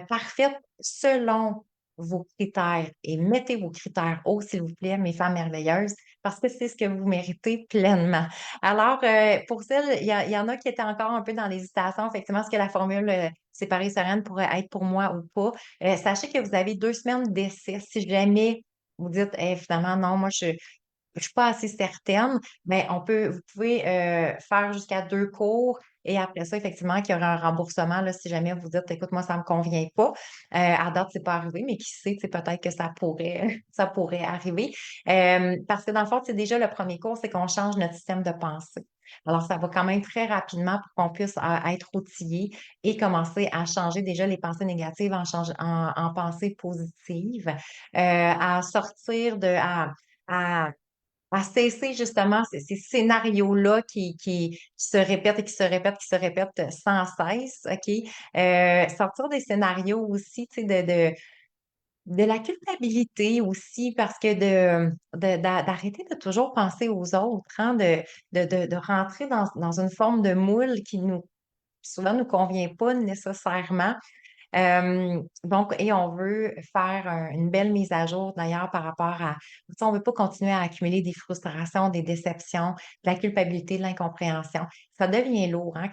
parfaite selon vos critères et mettez vos critères hauts, s'il vous plaît, mes femmes merveilleuses, parce que c'est ce que vous méritez pleinement. Alors, pour celles, il y en a qui étaient encore un peu dans l'hésitation, effectivement, est-ce que la formule séparée sereine pourrait être pour moi ou pas? Sachez que vous avez 2 semaines d'essai. Si jamais vous dites, finalement, non, moi, je suis pas assez certaine, mais vous pouvez faire jusqu'à 2 cours et après ça, effectivement, qu'il y aura un remboursement là, si jamais vous dites, écoute, moi, ça me convient pas. À date, c'est pas arrivé, mais qui sait, tu sais, peut-être que ça pourrait, ça pourrait arriver. Parce que dans le fond, c'est déjà le premier cours, c'est qu'on change notre système de pensée. Alors, ça va quand même très rapidement pour qu'on puisse être outillé et commencer à changer déjà les pensées négatives en pensées positives, à sortir à à cesser justement ces scénarios-là qui se répètent et qui se répètent, qui se répètent sans cesse, OK? Sortir des scénarios aussi, tu sais, de la culpabilité aussi, parce que d'arrêter de toujours penser aux autres, hein, de rentrer dans une forme de moule qui souvent nous convient pas nécessairement. Donc, et on veut faire une belle mise à jour d'ailleurs par rapport à, tu sais, on ne veut pas continuer à accumuler des frustrations, des déceptions, de la culpabilité, de l'incompréhension. Ça devient lourd, hein,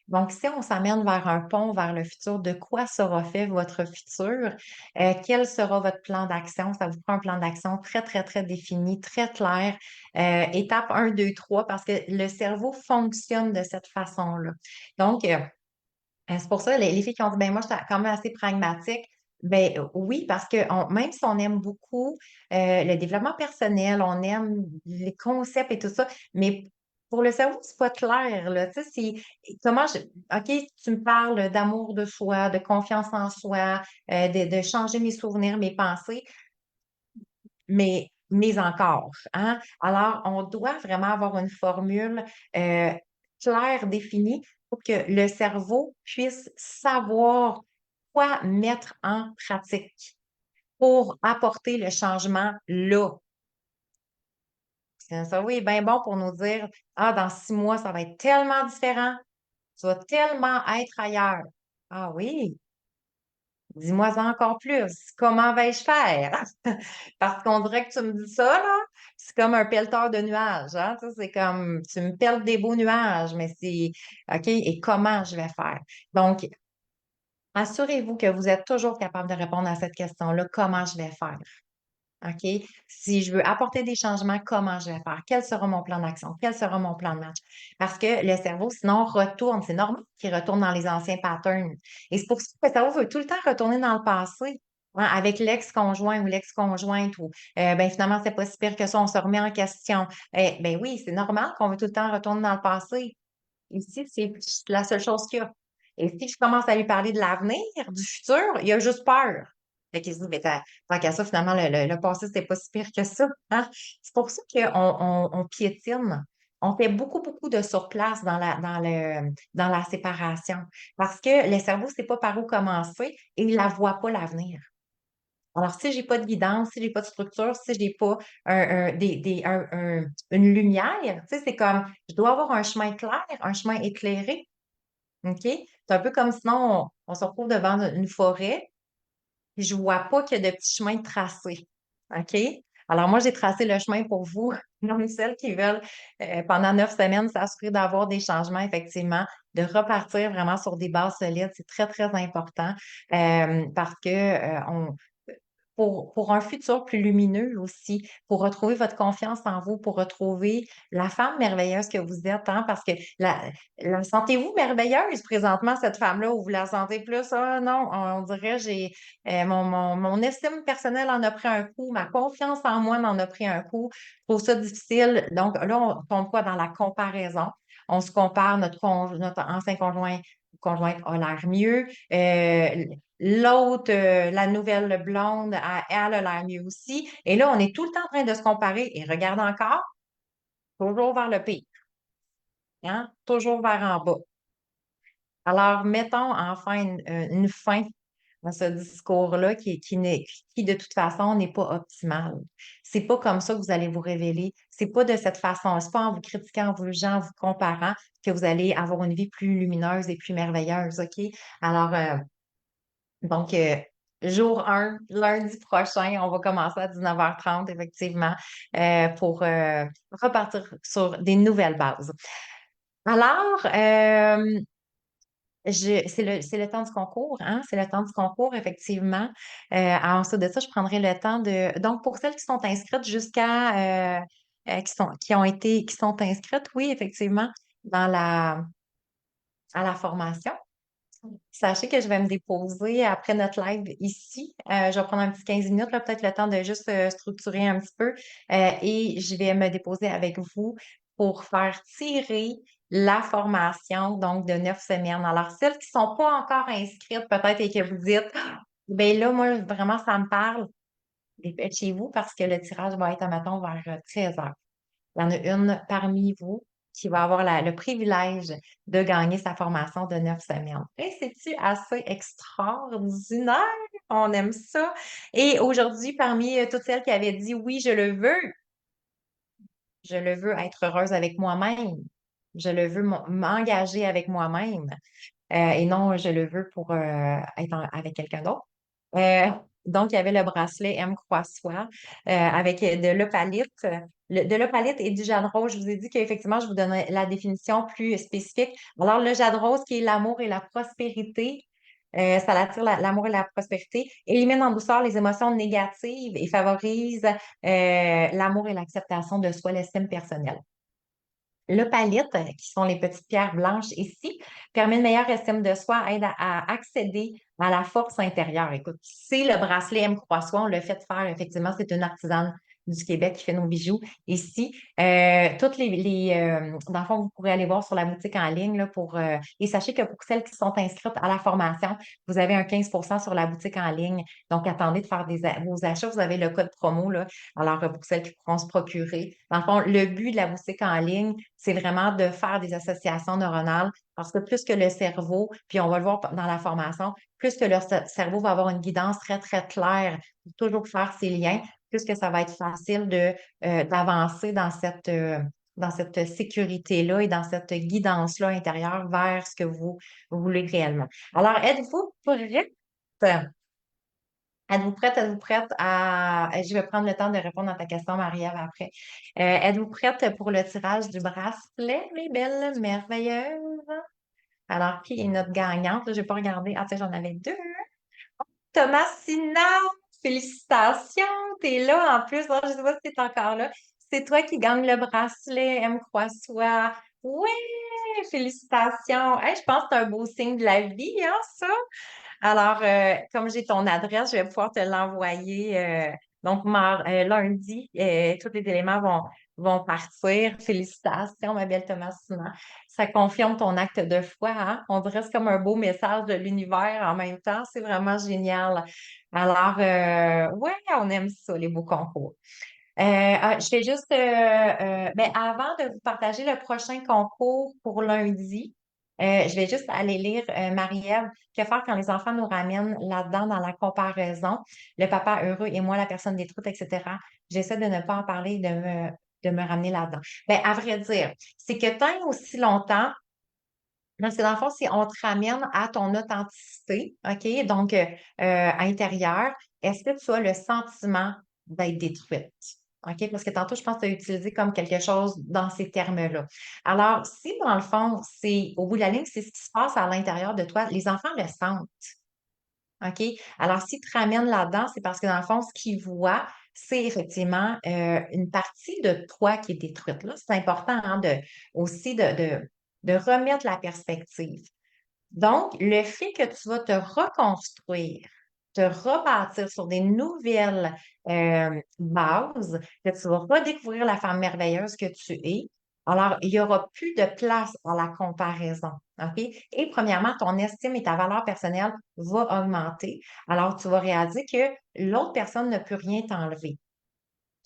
donc, si on s'amène vers un pont, vers le futur, de quoi sera fait votre futur? Quel sera votre plan d'action? Ça vous prend un plan d'action très, très, très défini, très clair. Étape 1, 2, 3, parce que le cerveau fonctionne de cette façon-là. Donc, c'est pour ça, les filles qui ont dit, ben moi, je suis quand même assez pragmatique. Ben oui, parce que même si on aime beaucoup le développement personnel, on aime les concepts et tout ça, mais pour le cerveau, c'est pas clair, là. Tu sais, OK, tu me parles d'amour de soi, de confiance en soi, de changer mes souvenirs, mes pensées, mais encore, hein? Alors, on doit vraiment avoir une formule euh, claire, définie, pour que le cerveau puisse savoir quoi mettre en pratique pour apporter le changement là. Parce que le cerveau est bien bon pour nous dire, ah, dans 6 mois, ça va être tellement différent, tu vas tellement être ailleurs. Ah oui, dis-moi encore plus. Comment vais-je faire? Parce qu'on dirait que tu me dis ça, là, c'est comme un pelleteur de nuages, hein? Tu sais, c'est comme, tu me pelles des beaux nuages, mais c'est, OK, et comment je vais faire? Donc, assurez-vous que vous êtes toujours capable de répondre à cette question-là, comment je vais faire? OK? Si je veux apporter des changements, comment je vais faire? Quel sera mon plan d'action? Quel sera mon plan de match? Parce que le cerveau, sinon, retourne. C'est normal qu'il retourne dans les anciens patterns. Et c'est pour ça que le cerveau veut tout le temps retourner dans le passé. Hein, avec l'ex-conjoint ou l'ex-conjointe ou ben finalement, c'est pas si pire que ça, on se remet en question. Ben oui, c'est normal qu'on veut tout le temps retourner dans le passé. Ici, c'est la seule chose qu'il y a. Et si je commence à lui parler de l'avenir, du futur, il a juste peur. Fait qu'ils se disent, mais tant qu'à ça, finalement, le passé, c'était pas si pire que ça, hein? C'est pour ça qu'on piétine. On fait beaucoup, beaucoup de surplace dans la séparation. Parce que le cerveau ne sait pas par où commencer et il ne voit pas l'avenir. Alors, si j'ai pas de guidance, si j'ai pas de structure, si j'ai pas une lumière, tu sais, c'est comme, je dois avoir un chemin clair, un chemin éclairé, OK? C'est un peu comme sinon, on se retrouve devant une forêt, puis je vois pas qu'il y a de petits chemins tracés, OK? Alors, moi, j'ai tracé le chemin pour vous, donc celles qui veulent, pendant 9 semaines, s'assurer d'avoir des changements, effectivement, de repartir vraiment sur des bases solides. C'est très, très important, parce que, pour un futur plus lumineux aussi, pour retrouver votre confiance en vous, pour retrouver la femme merveilleuse que vous êtes, hein, parce que la sentez-vous merveilleuse présentement, cette femme-là, ou vous la sentez plus, ah non, on dirait, mon estime personnelle en a pris un coup, ma confiance en moi en a pris un coup, je trouve ça difficile. Donc là, on tombe quoi dans la comparaison? On se compare, notre ancien conjoint ou conjointe a l'air mieux. L'autre, la nouvelle blonde, elle a l'air mieux aussi. Et là, on est tout le temps en train de se comparer. Et regarde encore, toujours vers le pire, hein? Toujours vers en bas. Alors, mettons enfin une fin à ce discours-là qui, de toute façon, n'est pas optimal. C'est pas comme ça que vous allez vous révéler. C'est pas de cette façon. C'est pas en vous critiquant, en vous jugeant, en vous comparant que vous allez avoir une vie plus lumineuse et plus merveilleuse, OK? Alors, donc, jour 1, lundi prochain, on va commencer à 19h30, effectivement, pour repartir sur des nouvelles bases. Alors, c'est le temps du concours, hein? C'est le temps du concours, effectivement. Ensuite de ça, je prendrai le temps de. Donc, pour celles qui sont inscrites qui sont inscrites, oui, effectivement, dans à la formation. Sachez que je vais me déposer après notre live ici. Je vais prendre un petit 15 minutes, là, peut-être le temps de juste structurer un petit peu. Et je vais me déposer avec vous pour faire tirer la formation, donc de 9 semaines. Alors, celles qui ne sont pas encore inscrites, peut-être, et que vous dites, ben là, moi, vraiment, ça me parle, dépêchez-vous parce que le tirage va être, mettons, vers 13h. Il y en a une parmi vous qui va avoir le privilège de gagner sa formation de 9 semaines. Et c'est-tu assez extraordinaire? On aime ça. Et aujourd'hui, parmi toutes celles qui avaient dit oui, je le veux être heureuse avec moi-même. Je le veux m'engager avec moi-même. Et non, je le veux pour être avec quelqu'un d'autre. Euh, donc, il y avait le bracelet M. Croix-Soi avec de l'opalite. De l'opalite et du jade rose. Je vous ai dit qu'effectivement, je vous donnerai la définition plus spécifique. Alors, le jade rose, qui est l'amour et la prospérité, ça attire l'amour et la prospérité, élimine en douceur les émotions négatives et favorise l'amour et l'acceptation de soi, l'estime personnelle. L'opalite, qui sont les petites pierres blanches ici, permet une meilleure estime de soi, aide à accéder à la force intérieure. Écoute, c'est le bracelet M. Croissant, on l'a fait faire, effectivement, c'est une artisane du Québec qui fait nos bijoux ici. Toutes dans le fond, vous pourrez aller voir sur la boutique en ligne là, et sachez que pour celles qui sont inscrites à la formation, vous avez un 15% sur la boutique en ligne. Donc, attendez de faire vos achats. Vous avez le code promo, là. Alors, pour celles qui pourront se procurer. Dans le fond, le but de la boutique en ligne, c'est vraiment de faire des associations neuronales parce que plus que le cerveau, puis on va le voir dans la formation, plus que leur cerveau va avoir une guidance très, très claire pour toujours faire ces liens, plus que ça va être facile d'avancer dans cette sécurité-là et dans cette guidance-là intérieure vers ce que vous voulez réellement. Alors, êtes-vous prête? Êtes-vous prête? Êtes-vous prête à... Je vais prendre le temps de répondre à ta question, Marie-Ève, après. Êtes-vous prête pour le tirage du bracelet, mes belles merveilleuses? Alors, qui est notre gagnante? Là, je n'ai pas regardé. Ah, tiens, j'en avais deux. Thomasina, félicitations! T'es là en plus. Alors, je ne sais pas si t'es encore là. C'est toi qui gagne le bracelet M. Croix-Soi. Oui! Félicitations! Hey, je pense que c'est un beau signe de la vie, hein, ça? Alors, comme j'ai ton adresse, je vais pouvoir te l'envoyer. Donc, lundi, tous les éléments vont partir. Félicitations, ma belle Thomasina. Ça confirme ton acte de foi, hein? On dirait que c'est comme un beau message de l'univers en même temps. C'est vraiment génial. Alors, ouais, on aime ça, les beaux concours. Je vais juste, ben, avant de vous partager le prochain concours pour lundi, je vais juste aller lire Marie-Ève. Que faire quand les enfants nous ramènent là-dedans dans la comparaison? Le papa heureux et moi, la personne détruite, etc. J'essaie de ne pas en parler, de me ramener là-dedans. Ben, à vrai dire, c'est que tant et aussi longtemps, parce que dans le fond, si on te ramène à ton authenticité, OK, donc intérieure, est-ce que tu as le sentiment d'être détruite? OK? Parce que tantôt, je pense que tu as utilisé comme quelque chose dans ces termes-là. Alors, si dans le fond, c'est au bout de la ligne, c'est ce qui se passe à l'intérieur de toi, les enfants le sentent. OK? Alors, s'ils te ramènent là-dedans, c'est parce que dans le fond, ce qu'ils voient, c'est effectivement une partie de toi qui est détruite. Là, c'est important hein, aussi de remettre la perspective. Donc, le fait que tu vas te reconstruire, te rebâtir sur des nouvelles bases, que tu vas redécouvrir la femme merveilleuse que tu es, alors il n'y aura plus de place à la comparaison. OK? Et premièrement, ton estime et ta valeur personnelle va augmenter. Alors, tu vas réaliser que l'autre personne ne peut rien t'enlever.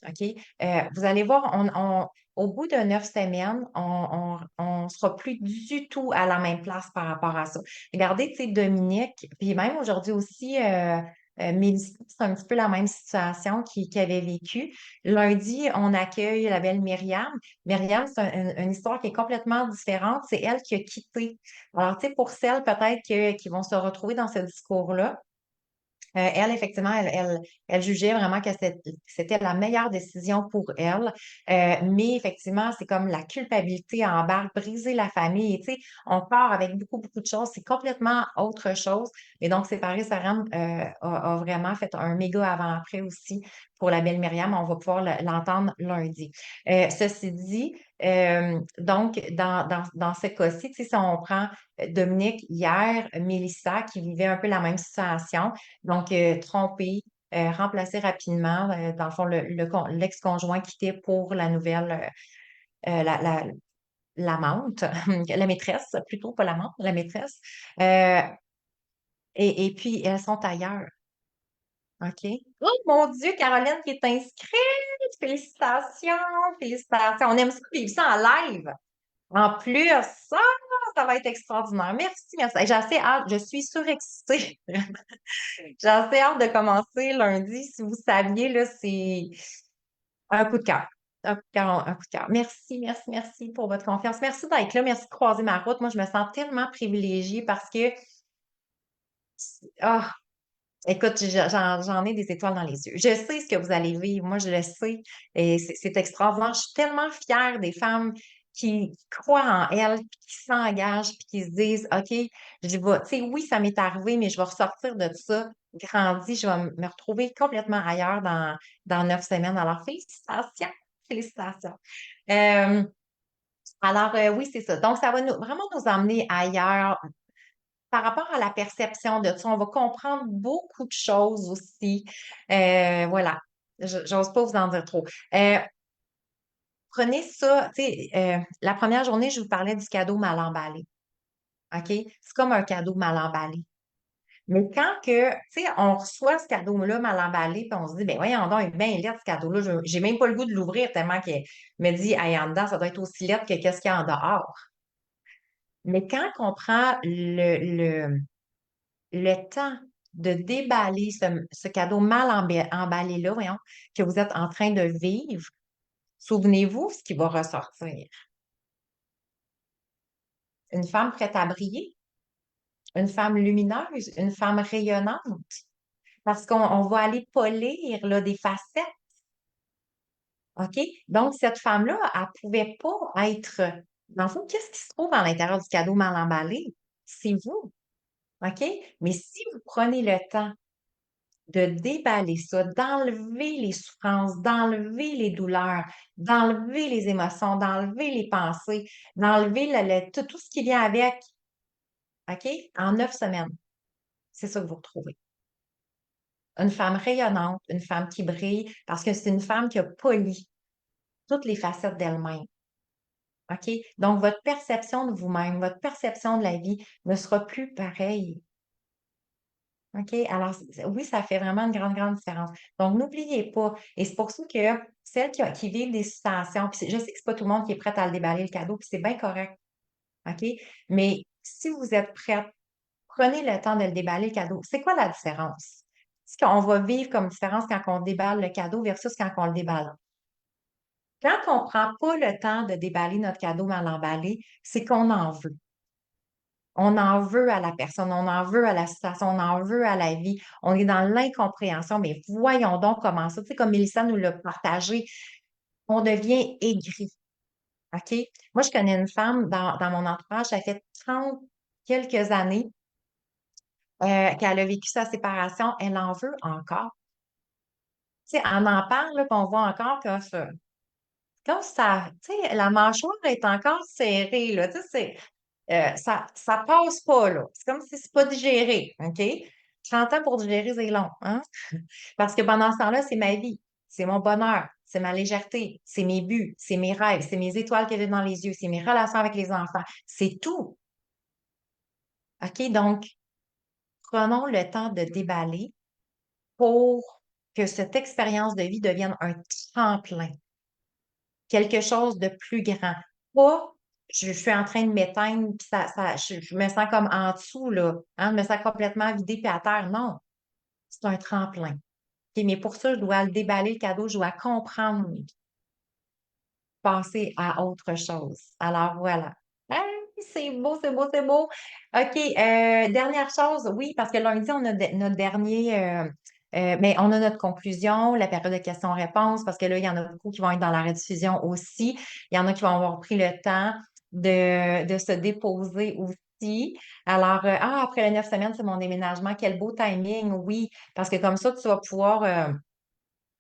OK? Vous allez voir, au bout de 9 semaines, on sera plus du tout à la même place par rapport à ça. Regardez, tu sais, Dominique, puis même aujourd'hui aussi, Mélissa, c'est un petit peu la même situation qu'il avait vécu. Lundi, on accueille la belle Myriam. Myriam, c'est une histoire qui est complètement différente. C'est elle qui a quitté. Alors, tu sais, pour celles peut-être qui vont se retrouver dans ce discours-là, elle, effectivement, elle jugeait vraiment que c'était la meilleure décision pour elle. Mais effectivement, c'est comme la culpabilité embarque, briser la famille. Et, tu sais, on part avec beaucoup, beaucoup de choses. C'est complètement autre chose. Et donc, Séparé Saram a vraiment fait un méga avant-après aussi pour la belle Myriam. On va pouvoir l'entendre lundi. Ceci dit, donc, dans ce cas-ci, tu sais, si on prend Dominique hier, Mélissa, qui vivait un peu la même situation, donc, trompé, remplacé rapidement. Dans le fond, l'ex-conjoint quitté pour la nouvelle, l'amante, la maîtresse, plutôt pas l'amante, la maîtresse. Euh, et puis, elles sont ailleurs. OK? Oh mon Dieu, Caroline qui est inscrite! Félicitations! Félicitations! On aime ça vivre ça en live. En plus, ça va être extraordinaire. Merci, merci. J'ai assez hâte, je suis surexcitée. J'ai assez hâte de commencer lundi. Si vous saviez, là, c'est un coup de cœur. Un coup de cœur, un coup de cœur. Merci, merci, merci pour votre confiance. Merci d'être là. Merci de croiser ma route. Moi, je me sens tellement privilégiée parce que, ah, écoute, j'en ai des étoiles dans les yeux. Je sais ce que vous allez vivre. Moi, je le sais. Et c'est extraordinaire. Je suis tellement fière des femmes qui croient en elles, qui s'engagent, puis qui se disent, OK, je vais, tu sais, oui, ça m'est arrivé, mais je vais ressortir de ça, grandi, je vais me retrouver complètement ailleurs dans 9 semaines. Alors, félicitations, félicitations. Euh, alors, oui, c'est ça. Donc, ça va vraiment nous emmener ailleurs, par rapport à la perception de ça, on va comprendre beaucoup de choses aussi. Voilà. J'ose pas vous en dire trop. Prenez ça, tu sais, la première journée, je vous parlais du cadeau mal emballé. OK? C'est comme un cadeau mal emballé. Mais quand que, tu sais, on reçoit ce cadeau-là mal emballé, puis on se dit, ben voyons donc, il est bien laid ce cadeau-là. J'ai même pas le goût de l'ouvrir tellement qu'il me dit, hey, en dedans, ça doit être aussi laid que qu'est-ce qu'il y a en dehors. Mais quand on prend le temps de déballer ce cadeau mal emballé-là, voyons, que vous êtes en train de vivre, souvenez-vous ce qui va ressortir. Une femme prête à briller, une femme lumineuse, une femme rayonnante, parce qu'on va aller polir là, des facettes. OK? Donc, cette femme-là, elle ne pouvait pas être. Dans le fond, qu'est-ce qui se trouve à l'intérieur du cadeau mal emballé? C'est vous. OK? Mais si vous prenez le temps de déballer ça, d'enlever les souffrances, d'enlever les douleurs, d'enlever les émotions, d'enlever les pensées, d'enlever tout ce qui vient avec, OK? En 9 semaines, c'est ça que vous retrouvez. Une femme rayonnante, une femme qui brille, parce que c'est une femme qui a poli toutes les facettes d'elle-même. OK? Donc, votre perception de vous-même, votre perception de la vie ne sera plus pareille. OK? Alors, oui, ça fait vraiment une grande, grande différence. Donc, n'oubliez pas. Et c'est pour ça que celles qui vivent des situations, puis je sais que c'est pas tout le monde qui est prêt à le déballer le cadeau, puis c'est bien correct. OK? Mais si vous êtes prête, prenez le temps de le déballer le cadeau. C'est quoi la différence? Ce qu'on va vivre comme différence quand on déballe le cadeau versus quand on le déballe. Quand on prend pas le temps de déballer notre cadeau mal emballé, c'est qu'on en veut. On en veut à la personne, on en veut à la situation, on en veut à la vie. On est dans l'incompréhension, mais voyons donc comment ça. Tu sais, comme Mélissa nous l'a partagé, on devient aigri. OK? Moi, je connais une femme dans mon entourage, ça fait 30 quelques années qu'elle a vécu sa séparation. Elle en veut encore. Tu sais, on en parle, là, puis on voit encore que comme ça, tu sais, la mâchoire est encore serrée, là. Tu sais, ça passe pas, là. C'est comme si c'est pas digéré, OK? 30 ans pour digérer, c'est long, hein? Parce que pendant ce temps-là, c'est ma vie, c'est mon bonheur, c'est ma légèreté, c'est mes buts, c'est mes rêves, c'est mes étoiles qui viennent dans les yeux, c'est mes relations avec les enfants, c'est tout. OK? Donc, prenons le temps de déballer pour que cette expérience de vie devienne un tremplin, quelque chose de plus grand. Pas, je suis en train de m'éteindre, puis je me sens comme en dessous, là, hein, je me sens complètement vidée puis à terre. Non, c'est un tremplin. OK, mais pour ça, je dois le déballer, le cadeau, je dois comprendre, passer à autre chose. Alors voilà. Hey, c'est beau, c'est beau, c'est beau. OK, dernière chose, oui, parce que lundi, on a notre dernier, mais on a notre conclusion, la période de questions-réponses, parce que là, il y en a beaucoup qui vont être dans la rediffusion aussi. Il y en a qui vont avoir pris le temps de se déposer aussi. Alors, après les 9 semaines, c'est mon déménagement. Quel beau timing, oui, parce que comme ça, tu vas pouvoir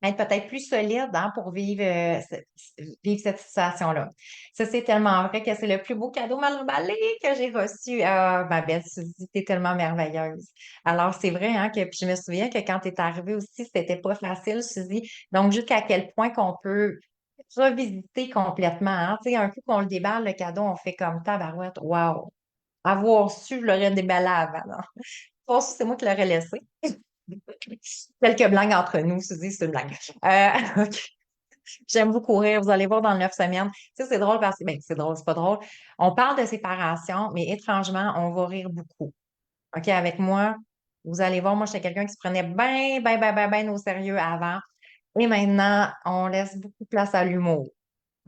être peut-être plus solide, hein, pour vivre cette situation-là. Ça, c'est tellement vrai que c'est le plus beau cadeau mal emballé que j'ai reçu. Ah, ma belle Suzy, t'es tellement merveilleuse. Alors, c'est vrai, hein, que puis je me souviens que quand t'es arrivée aussi, c'était pas facile, Suzy. Donc, jusqu'à quel point qu'on peut revisiter complètement, hein. Tu sais, un coup qu'on le déballe, le cadeau, on fait comme tabarouette. Wow! Avoir su, je l'aurais déballé avant, là. Pas sûr, c'est moi qui l'aurais laissé. Quelques blagues entre nous, Suzy, c'est une blague. OK. J'aime beaucoup rire. Vous allez voir dans le 9 semaines. Tu sais, c'est drôle parce que, ben, c'est drôle, c'est pas drôle. On parle de séparation, mais étrangement, on va rire beaucoup. OK, avec moi, vous allez voir, moi, j'étais quelqu'un qui se prenait bien, bien, bien, bien, bien au sérieux avant. Et maintenant, on laisse beaucoup de place à l'humour.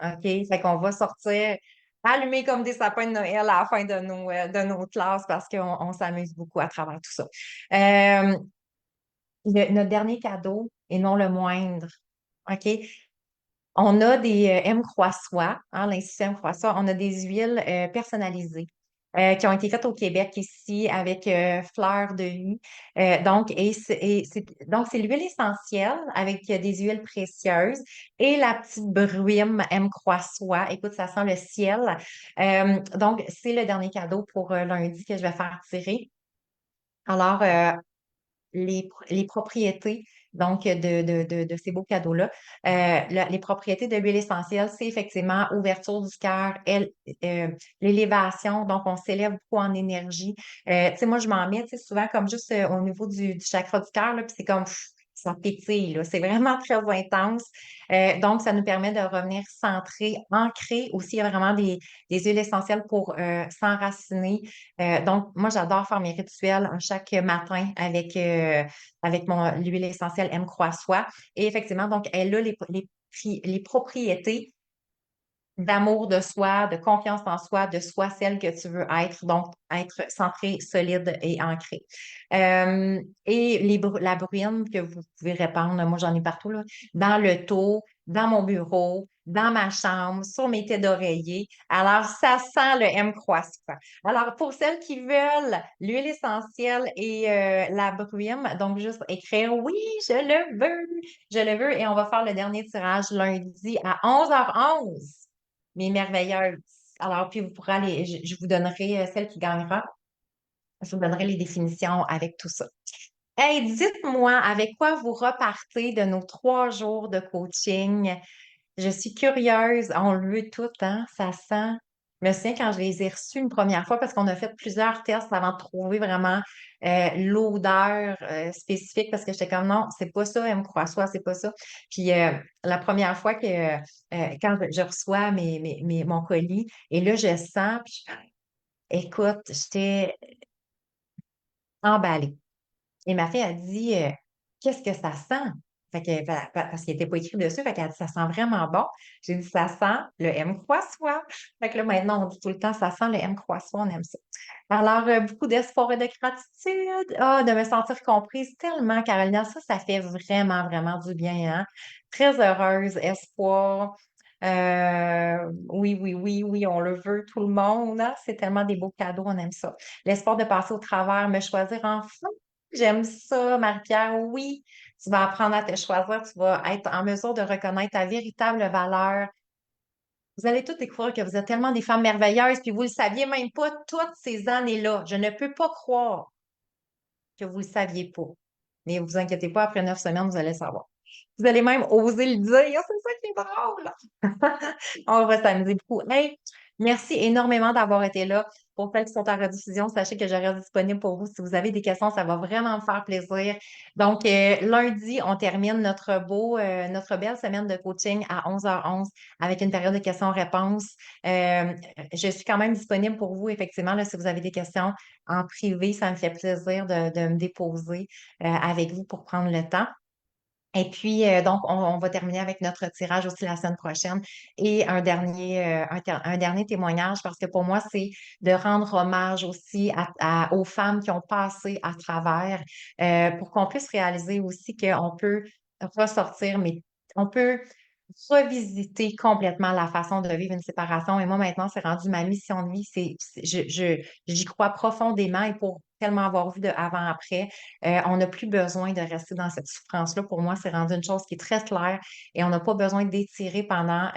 OK? Fait qu'on va sortir allumés comme des sapins de Noël à la fin de nos classes parce qu'on s'amuse beaucoup à travers tout ça. Euh, notre dernier cadeau, et non le moindre, OK? On a des M. Croix-Soie, hein, l'Institut M. Croix-Soie. On a des huiles personnalisées qui ont été faites au Québec ici avec fleurs de vie. Donc, c'est l'huile essentielle avec des huiles précieuses et la petite bruine M. Croix-Soie. Écoute, ça sent le ciel. Donc, c'est le dernier cadeau pour lundi que je vais faire tirer. Alors, les propriétés donc de ces beaux cadeaux-là. Les propriétés de l'huile essentielle, c'est effectivement ouverture du cœur, l'élévation, donc on s'élève beaucoup en énergie. Tu sais, moi, je m'en mets, tu sais, souvent comme juste au niveau du chakra du cœur, là, puis c'est comme ça pétille, là. C'est vraiment très intense. Donc, ça nous permet de revenir centré, ancré. Aussi, il y a vraiment des huiles essentielles pour s'enraciner. Donc, moi, j'adore faire mes rituels chaque matin avec l'huile essentielle M. Croix-Soie. Et effectivement, donc, elle a les propriétés d'amour de soi, de confiance en soi, de soi celle que tu veux être, donc être centré, solide et ancré. Et la bruine que vous pouvez répandre, moi j'en ai partout, là, dans le taux, dans mon bureau, dans ma chambre, sur mes têtes d'oreiller. Alors, ça sent le M croissant. Alors, pour celles qui veulent l'huile essentielle et la bruine, donc juste écrire oui, je le veux, je le veux, et on va faire le dernier tirage lundi à 11h11 mais merveilleuse. Alors, puis vous pourrez aller, je vous donnerai celle qui gagnera. Je vous donnerai les définitions avec tout ça. Hey, dites-moi, avec quoi vous repartez de nos 3 jours de coaching? Je suis curieuse. On le veut tout, hein? Ça sent. Je me souviens quand je les ai reçus une première fois parce qu'on a fait plusieurs tests avant de trouver vraiment l'odeur spécifique parce que j'étais comme non, c'est pas ça, M. Croixois, c'est pas ça. Puis la première fois que quand je reçois mon colis et là, je sens, puis écoute, j'étais emballée. Et ma fille a dit qu'est-ce que ça sent? Fait que, parce qu'il n'était pas écrit dessus, fait qu'elle a dit ça sent vraiment bon. J'ai dit ça sent le M croissant. Fait que là, maintenant, on dit tout le temps ça sent le M croissant, on aime ça. Alors, beaucoup d'espoir et de gratitude. Ah, de me sentir comprise tellement, Carolina, ça fait vraiment, vraiment du bien, hein? Très heureuse, espoir. Oui, oui, oui, oui, on le veut, tout le monde, hein? C'est tellement des beaux cadeaux, on aime ça. L'espoir de passer au travers, me choisir enfin. J'aime ça, Marie-Pierre. Oui, tu vas apprendre à te choisir, tu vas être en mesure de reconnaître ta véritable valeur. Vous allez toutes découvrir que vous êtes tellement des femmes merveilleuses, puis vous ne le saviez même pas toutes ces années-là. Je ne peux pas croire que vous ne le saviez pas. Mais vous inquiétez pas, après 9 semaines, vous allez le savoir. Vous allez même oser le dire. C'est ça qui est drôle. On va s'amuser beaucoup. Hey, merci énormément d'avoir été là. Pour celles qui sont en rediffusion, sachez que je reste disponible pour vous. Si vous avez des questions, ça va vraiment me faire plaisir. Donc, lundi, on termine notre belle semaine de coaching à 11h11 avec une période de questions-réponses. Je suis quand même disponible pour vous, effectivement, là, si vous avez des questions en privé, ça me fait plaisir de me déposer avec vous pour prendre le temps. Et puis, donc, on va terminer avec notre tirage aussi la semaine prochaine et un dernier témoignage parce que pour moi, c'est de rendre hommage aussi aux femmes qui ont passé à travers pour qu'on puisse réaliser aussi qu'on peut ressortir, mais on peut revisiter complètement la façon de vivre une séparation. Et moi, maintenant, c'est rendu ma mission de vie. J'y crois profondément et pour tellement avoir vu de avant-après, on n'a plus besoin de rester dans cette souffrance-là. Pour moi, c'est rendu une chose qui est très claire et on n'a pas besoin d'étirer pendant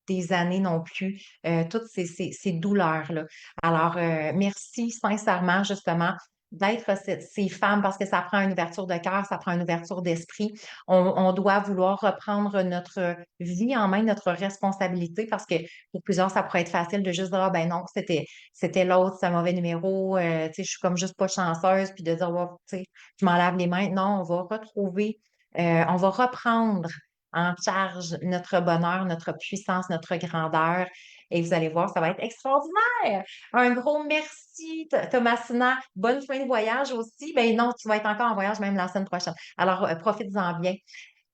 des années non plus toutes ces douleurs-là. Alors, merci sincèrement, justement, d'être ces femmes parce que ça prend une ouverture de cœur, ça prend une ouverture d'esprit. On doit vouloir reprendre notre vie en main, notre responsabilité parce que pour plusieurs, ça pourrait être facile de juste dire, ah ben non, c'était l'autre, c'est un mauvais numéro, tu sais, je suis comme juste pas chanceuse, puis de dire, ouais, tu sais, je m'en lave les mains. Non, on va retrouver, on va reprendre en charge notre bonheur, notre puissance, notre grandeur. Et vous allez voir, ça va être extraordinaire. Un gros merci, Thomasina. Bonne fin de voyage aussi. Ben non, tu vas être encore en voyage même la semaine prochaine. Alors, profites-en bien.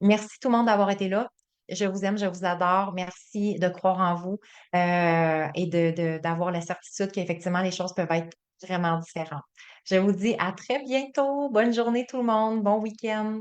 Merci tout le monde d'avoir été là. Je vous aime, je vous adore. Merci de croire en vous et d'avoir la certitude qu'effectivement, les choses peuvent être vraiment différentes. Je vous dis à très bientôt. Bonne journée tout le monde. Bon week-end.